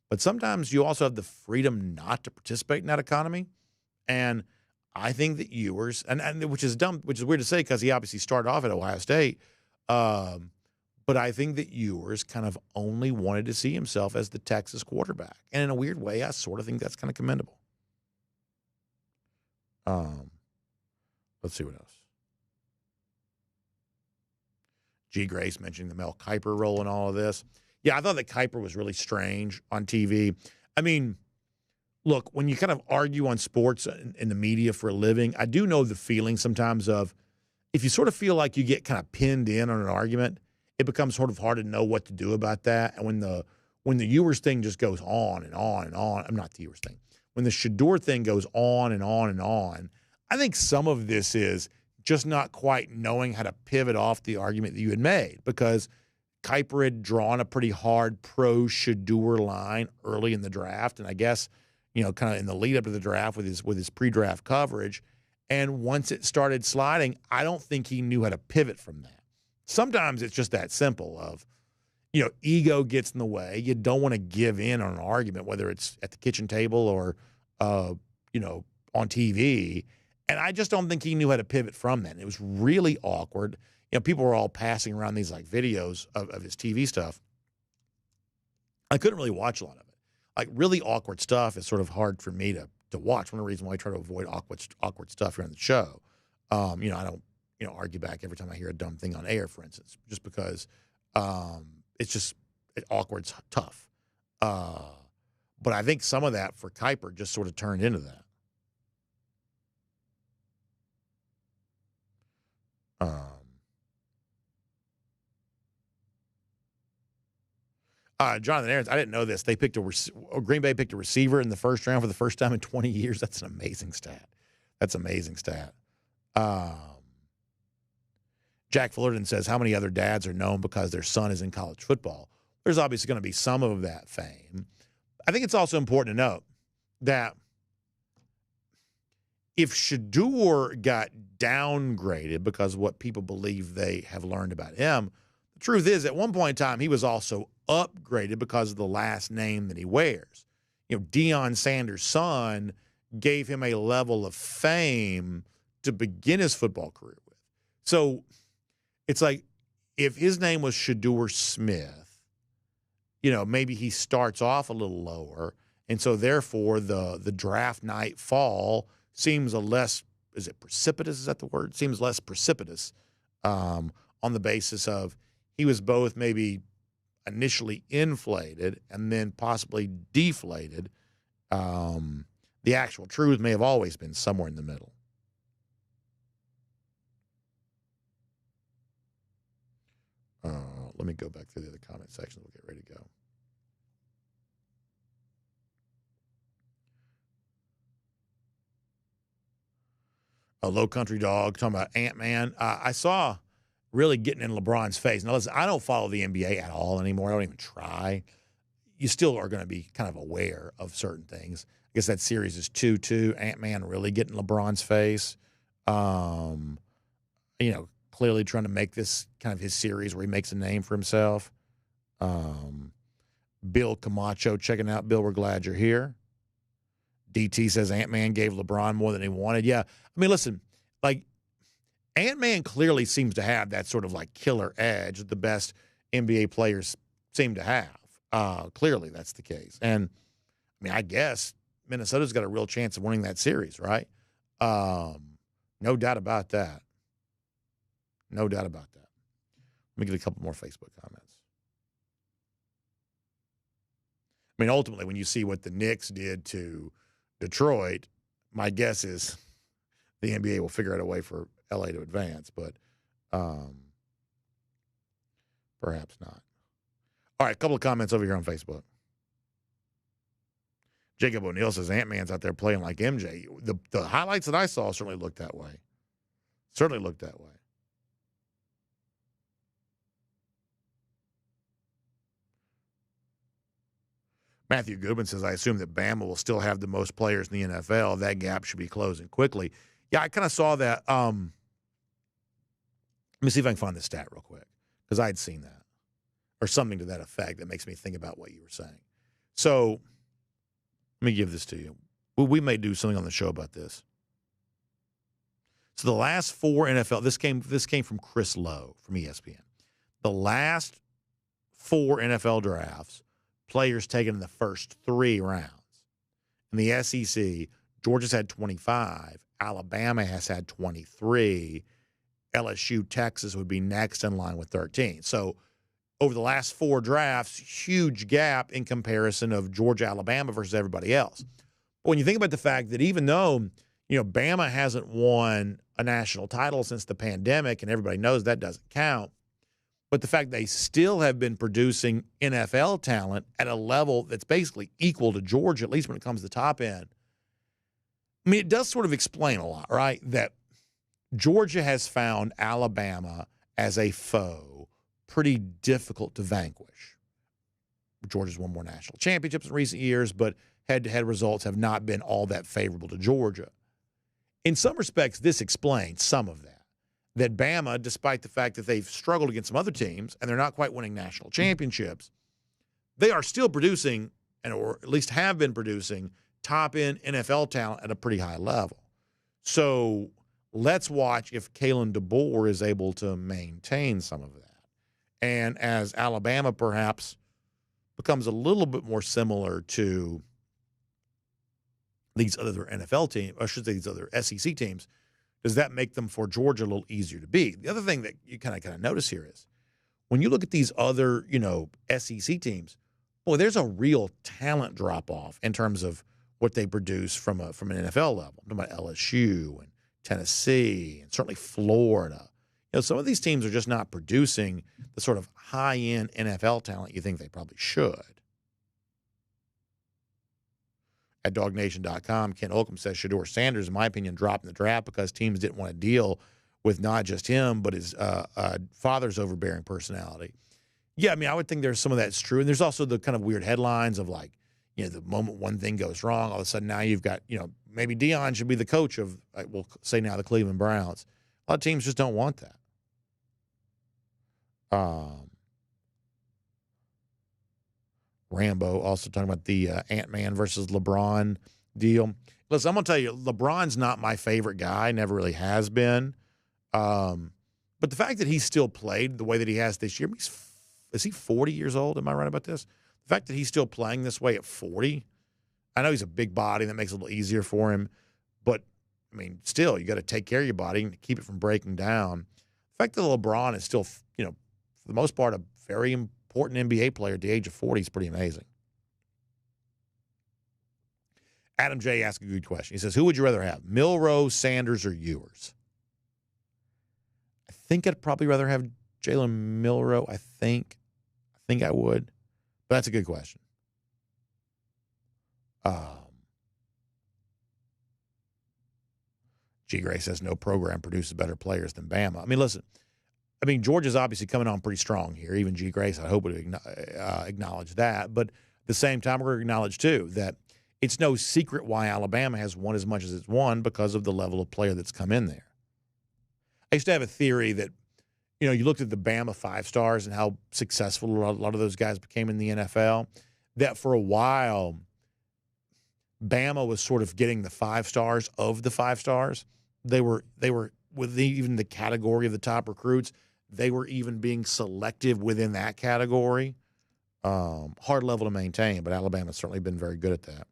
S1: But sometimes you also have the freedom not to participate in that economy. And I think that Ewers, and which is dumb, which is weird to say because he obviously started off at Ohio State, but I think that Ewers kind of only wanted to see himself as the Texas quarterback. And in a weird way, I sort of think that's kind of commendable. Let's see what else. G. Grace mentioning the Mel Kiper role in all of this. Yeah, I thought that Kiper was really strange on TV. Look, when you kind of argue on sports in the media for a living, I do know the feeling sometimes of if you sort of feel like you get kind of pinned in on an argument, it becomes sort of hard to know what to do about that. And when the Ewers thing just goes on and on and on, I'm not the Ewers thing. When the Shador thing goes on and on and on, I think some of this is just not quite knowing how to pivot off the argument that you had made because Kiper had drawn a pretty hard pro-Shador line early in the draft, and I guess, kind of in the lead up to the draft with his pre-draft coverage. And once it started sliding, I don't think he knew how to pivot from that. Sometimes it's just that simple of, ego gets in the way. You don't want to give in on an argument, whether it's at the kitchen table or, on TV. And I just don't think he knew how to pivot from that. And it was really awkward. People were all passing around these like videos of his TV stuff. I couldn't really watch a lot of it. Like really awkward stuff is sort of hard for me to watch. One of the reasons why I try to avoid awkward stuff here on the show. I don't, argue back every time I hear a dumb thing on air, for instance, just because awkward's tough. But I think some of that for Kiper just sort of turned into that. Jonathan Aarons, I didn't know this. Green Bay picked a receiver in the first round for the first time in 20 years. That's an amazing stat. Jack Fullerton says, how many other dads are known because their son is in college football? There's obviously going to be some of that fame. I think it's also important to note that if Shador got downgraded because of what people believe they have learned about him, the truth is at one point in time he was also upgraded because of the last name that he wears. Deion Sanders' son gave him a level of fame to begin his football career with. So it's like if his name was Shador Smith, maybe he starts off a little lower, and so therefore the draft night fall seems precipitous? Is that the word? Seems less precipitous on the basis of he was both maybe initially inflated and then possibly deflated. The actual truth may have always been somewhere in the middle. Let me go back through the other comment section. We'll get ready to go. A Low Country Dog talking about Ant-Man. I saw really getting in LeBron's face. Now, listen, I don't follow the NBA at all anymore. I don't even try. You still are going to be kind of aware of certain things. I guess that series is 2-2. Ant-Man really getting LeBron's face. Clearly trying to make this kind of his series where he makes a name for himself. Bill Camacho checking out. Bill, we're glad you're here. DT says Ant-Man gave LeBron more than he wanted. Yeah. I mean, listen, like Ant-Man clearly seems to have that sort of like killer edge that the best NBA players seem to have. Clearly that's the case. And I mean, I guess Minnesota's got a real chance of winning that series, right? No doubt about that. No doubt about that. Let me get a couple more Facebook comments. I mean, ultimately, when you see what the Knicks did to Detroit, my guess is the NBA will figure out a way for LA to advance, but perhaps not. All right, a couple of comments over here on Facebook. Jacob O'Neill says Ant-Man's out there playing like MJ. The highlights that I saw certainly looked that way. Matthew Goodman says, I assume that Bama will still have the most players in the NFL. That gap should be closing quickly. Yeah, I kind of saw that. Let me see if I can find the stat real quick, because I had seen that or something to that effect that makes me think about what you were saying. So let me give this to you. We may do something on the show about this. So the last four NFL, this came from Chris Lowe from ESPN. The last four NFL drafts, players taken in the first 3 rounds. In the SEC, Georgia's had 25. Alabama has had 23. LSU, Texas would be next in line with 13. So over the last 4 drafts, huge gap in comparison of Georgia, Alabama versus everybody else. But when you think about the fact that even though, Bama hasn't won a national title since the pandemic, and everybody knows that doesn't count, but the fact they still have been producing NFL talent at a level that's basically equal to Georgia, at least when it comes to the top end. I mean, it does sort of explain a lot, right? That Georgia has found Alabama as a foe pretty difficult to vanquish. Georgia's won more national championships in recent years, but head-to-head results have not been all that favorable to Georgia. In some respects, this explains some of that. That Bama, despite the fact that they've struggled against some other teams and they're not quite winning national championships, they are still producing, or at least have been producing, top-end NFL talent at a pretty high level. So let's watch if Kalen DeBoer is able to maintain some of that. And as Alabama perhaps becomes a little bit more similar to these other NFL teams, or I should say these other SEC teams, does that make them for Georgia a little easier to beat? The other thing that you kind of notice here is when you look at these other, SEC teams, boy, there's a real talent drop-off in terms of what they produce from an NFL level. I'm talking about LSU and Tennessee and certainly Florida. Some of these teams are just not producing the sort of high-end NFL talent you think they probably should. At DawgNation.com, Ken Holcomb says Shedeur Sanders, in my opinion, dropped in the draft because teams didn't want to deal with not just him, but his father's overbearing personality. Yeah, I would think there's some of that's true. And there's also the kind of weird headlines of the moment one thing goes wrong, all of a sudden now you've got, maybe Deion should be the coach of, we'll say now, the Cleveland Browns. A lot of teams just don't want that. Rambo also talking about the Ant-Man versus LeBron deal. Listen, I'm going to tell you, LeBron's not my favorite guy, never really has been. But the fact that he still played the way that he has this year, is he 40 years old? Am I right about this? The fact that he's still playing this way at 40, I know he's a big body, that makes it a little easier for him. But, still, you got to take care of your body and keep it from breaking down. The fact that LeBron is still, for the most part, a very important NBA player at the age of 40 is pretty amazing. Adam J. asked a good question. He says, who would you rather have, Milroe, Sanders, or Ewers? I think I'd probably rather have Jalen Milroe. I think I would. But that's a good question. G. Gray says no program produces better players than Bama. Listen, Georgia's obviously coming on pretty strong here. Even G. Grace, I hope, would acknowledge that. But at the same time, we're going to acknowledge, too, that it's no secret why Alabama has won as much as it's won because of the level of player that's come in there. I used to have a theory that, you looked at the Bama 5-stars and how successful a lot of those guys became in the NFL, that for a while, Bama was sort of getting the 5-stars of the 5-stars. They were with even the category of the top recruits, they were even being selective within that category. Hard level to maintain, but Alabama's certainly been very good at that.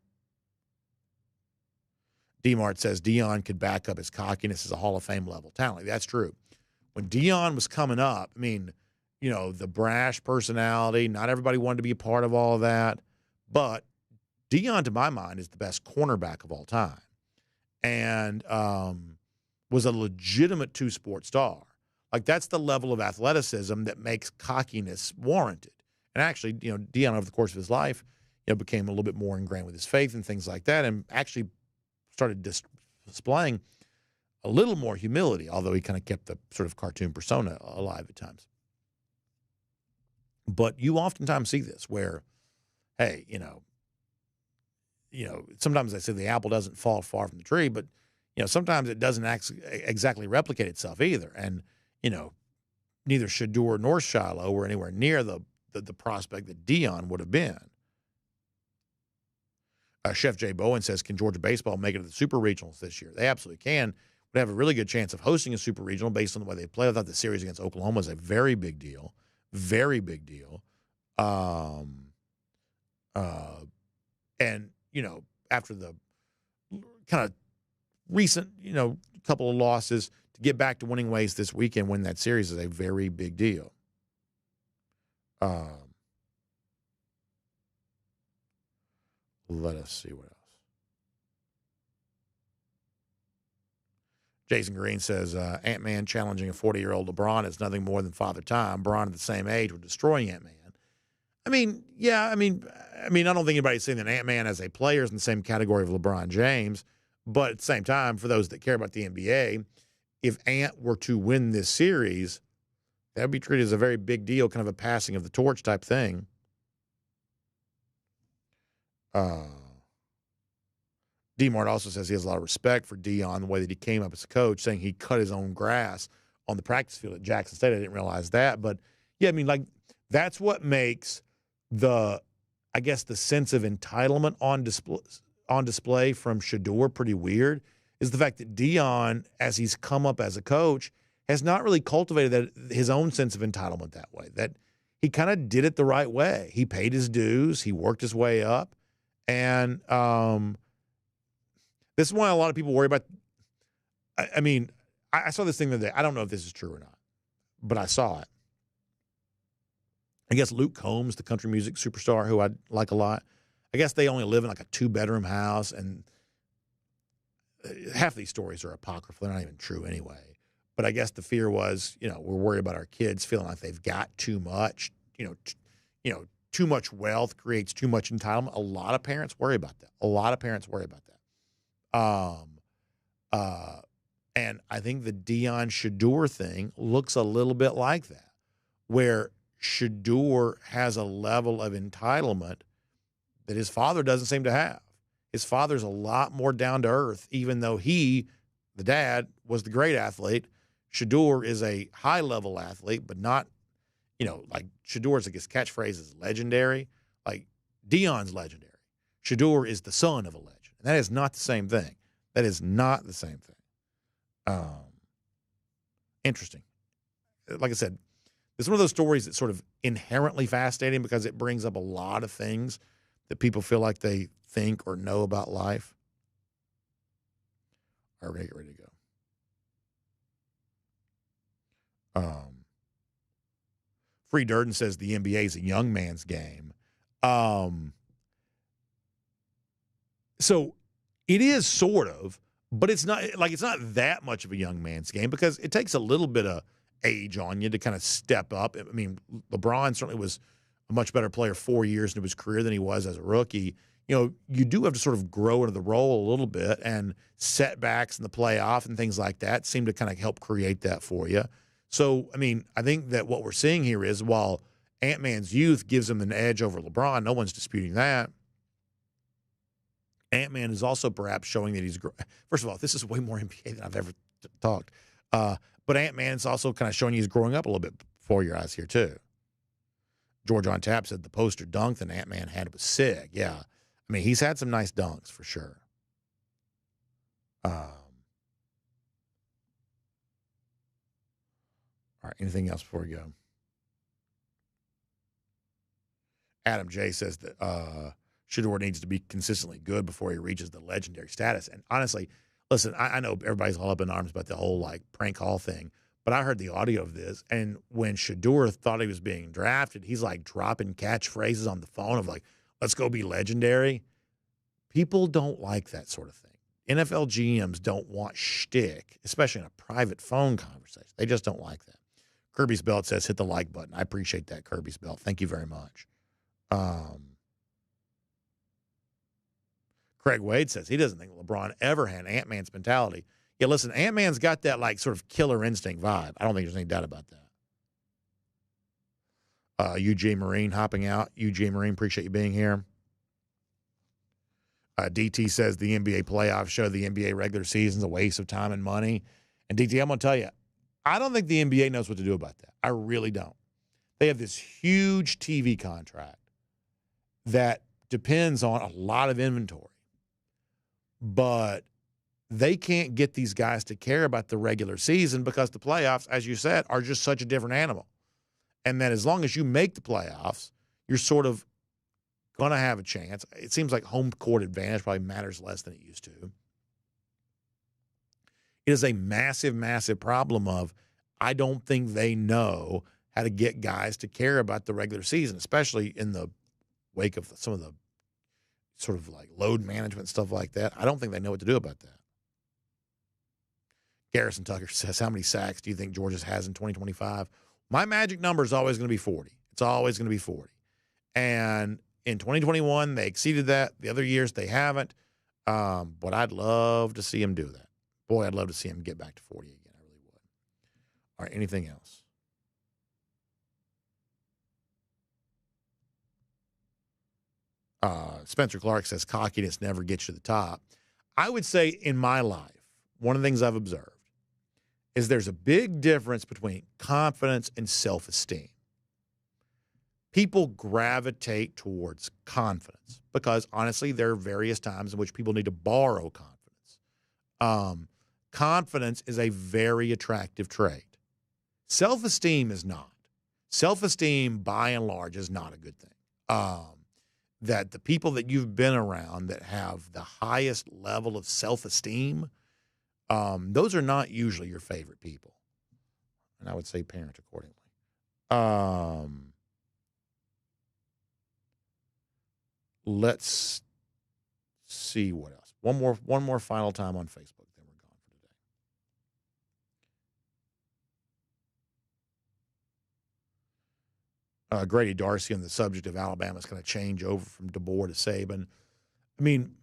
S1: D-Mart says Deion could back up his cockiness as a Hall of Fame level talent. That's true. When Deion was coming up, the brash personality, not everybody wanted to be a part of all of that, but Deion, to my mind, is the best cornerback of all time. And was a legitimate two-sport star. That's the level of athleticism that makes cockiness warranted. And actually, Deion, over the course of his life, became a little bit more ingrained with his faith and things like that, and actually started displaying a little more humility, although he kind of kept the sort of cartoon persona alive at times. But you oftentimes see this where, hey, sometimes I say the apple doesn't fall far from the tree, but sometimes it doesn't exactly replicate itself either. And, neither Shedeur nor Shiloh were anywhere near the prospect that Deion would have been. Chef Jay Bowen says, can Georgia baseball make it to the Super Regionals this year? They absolutely can. Would have a really good chance of hosting a Super Regional based on the way they play. I thought the series against Oklahoma was a very big deal. Very big deal. And, after the kind of recent, couple of losses, to get back to winning ways this weekend, win that series is a very big deal. Let us see what else. Jason Green says, Ant-Man challenging a 40-year-old LeBron is nothing more than Father Time. LeBron at the same age would destroy Ant-Man. I don't think anybody's saying that Ant-Man as a player is in the same category of LeBron James. But at the same time, for those that care about the NBA, if Ant were to win this series, That would be treated as a very big deal, kind of a passing of the torch type thing. D-Mart also says he has a lot of respect for Deion, the way that he came up as a coach, saying he cut his own grass on the practice field at Jackson State. I didn't realize that. But, yeah, I mean, like, that's what makes the sense of entitlement on display from Shedeur pretty weird, is the fact that Deion, as he's come up as a coach, has not really cultivated his own sense of entitlement that way, that he kind of did it the right way. He paid his dues. He worked his way up. And this is why a lot of people worry about – I saw this thing the other day. I don't know if this is true or not, but I saw it. I guess Luke Combs, the country music superstar who I like a lot, I guess they only live in like a 2-bedroom house, and half of these stories are apocryphal. They're not even true anyway. But I guess the fear was, we're worried about our kids feeling like they've got too much, too much wealth creates too much entitlement. A lot of parents worry about that. And I think the Deion Shedeur thing looks a little bit like that, where Shedeur has a level of entitlement that his father doesn't seem to have. His father's a lot more down to earth, even though he, the dad, was the great athlete. Shedeur is a high-level athlete, but not, like Shedeur's, I guess, catchphrase is legendary. Like, Deion's legendary. Shedeur is the son of a legend. And that is not the same thing. Interesting. Like I said, it's one of those stories that's sort of inherently fascinating because it brings up a lot of things that people feel like they think or know about life. All right, we're going to get ready to go. Free Durden says the NBA is a young man's game. So it is sort of, but it's not that much of a young man's game because it takes a little bit of age on you to kind of step up. I mean, LeBron certainly was a much better player 4 years into his career than he was as a rookie. You do have to sort of grow into the role a little bit, and setbacks in the playoff and things like that seem to kind of help create that for you. So, I mean, I think that what we're seeing here is while Ant-Man's youth gives him an edge over LeBron, no one's disputing that, Ant-Man is also perhaps showing that he's – first of all, this is way more NBA than I've ever talked. But Ant-Man is also kind of showing he's growing up a little bit before your eyes here too. George on Tap said the poster dunk that Ant-Man had was sick. Yeah. I mean, he's had some nice dunks for sure. All right, anything else before we go? Adam J. says that Shedeur needs to be consistently good before he reaches the legendary status. And honestly, listen, I know everybody's all up in arms about the whole, like, prank call thing, but I heard the audio of this, and when Shedeur thought he was being drafted, he's, like, dropping catchphrases on the phone of, like, let's go be legendary. People don't like that sort of thing. NFL GMs don't want shtick, especially in a private phone conversation. They just don't like that. Kirby's Belt says hit the like button. I appreciate that, Kirby's Belt. Thank you very much. Craig Wade says he doesn't think LeBron ever had Ant-Man's mentality. Yeah, listen, Ant-Man's got that, like, sort of killer instinct vibe. I don't think there's any doubt about that. UJ Marine hopping out. UJ Marine, appreciate you being here. DT says the NBA playoffs show the NBA regular season's a waste of time and money. And DT, I'm going to tell you, I don't think the NBA knows what to do about that. I really don't. They have this huge TV contract that depends on a lot of inventory. But they can't get these guys to care about the regular season because the playoffs, as you said, are just such a different animal. And that as long as you make the playoffs, you're sort of going to have a chance. It seems like home court advantage probably matters less than it used to. It is a massive, massive problem of I don't think they know how to get guys to care about the regular season, especially in the wake of some of the sort of like load management stuff like that. I don't think they know what to do about that. Garrison Tucker says, how many sacks do you think Georgia has in 2025? My magic number is always going to be 40. It's always going to be 40. And in 2021, they exceeded that. The other years, they haven't. But I'd love to see him do that. Boy, I'd love to see him get back to 40 again. I really would. All right, anything else? Spencer Clark says cockiness never gets you to the top. I would say in my life, one of the things I've observed is there's a big difference between confidence and self-esteem. People gravitate towards confidence because, honestly, there are various times in which people need to borrow confidence. Confidence is a very attractive trait. Self-esteem is not. Self-esteem, by and large, is not a good thing. That the people that you've been around that have the highest level of self-esteem, those are not usually your favorite people. And I would say parent accordingly. Let's see what else. One more final time on Facebook, then we're gone for today. Grady Darcy on the subject of Alabama's going to change over from DeBoer to Saban. I mean,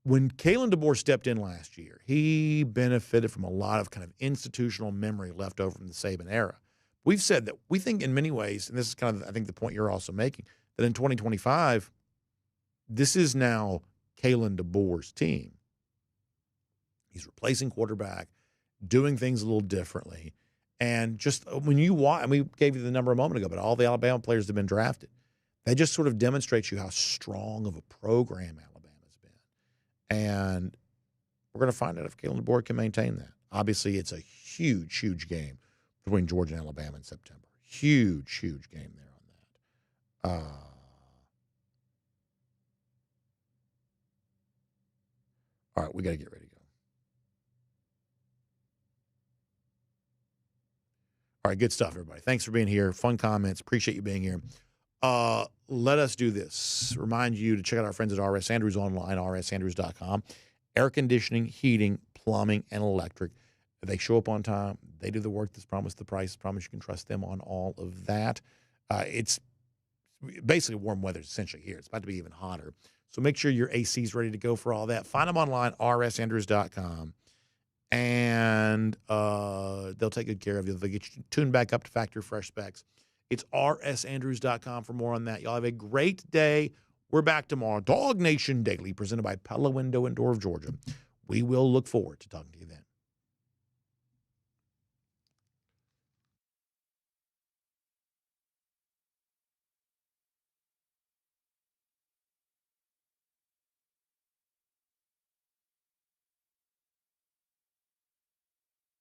S1: when Kalen DeBoer stepped in last year, he benefited from a lot of kind of institutional memory left over from the Saban era. We've said that we think in many ways, and this is kind of, I think, the point you're also making, that in 2025, this is now Kalen DeBoer's team. He's replacing quarterback, doing things a little differently. And just when you watch, and we gave you the number a moment ago, but all the Alabama players that have been drafted, they just sort of demonstrate you how strong of a program Alabama's been. And we're going to find out if Kalen DeBoer can maintain that. Obviously, it's a huge, huge game between Georgia and Alabama in September. Huge, huge game there on that. All right, we got to get ready to go. All right, good stuff, everybody. Thanks for being here. Fun comments. Appreciate you being here. Let us do this. Remind you to check out our friends at RS Andrews online, rsandrews.com. Air conditioning, heating, plumbing, and electric. They show up on time. They do the work that's promised, the price. Promise you can trust them on all of that. It's basically warm weather essentially here. It's about to be even hotter. So make sure your AC is ready to go for all that. Find them online, rsandrews.com. And they'll take good care of you. They'll get you tuned back up to factory fresh specs. It's rsandrews.com for more on that. Y'all have a great day. We're back tomorrow. DawgNation Daily, presented by Pella Window and Door of Georgia. We will look forward to talking to you then.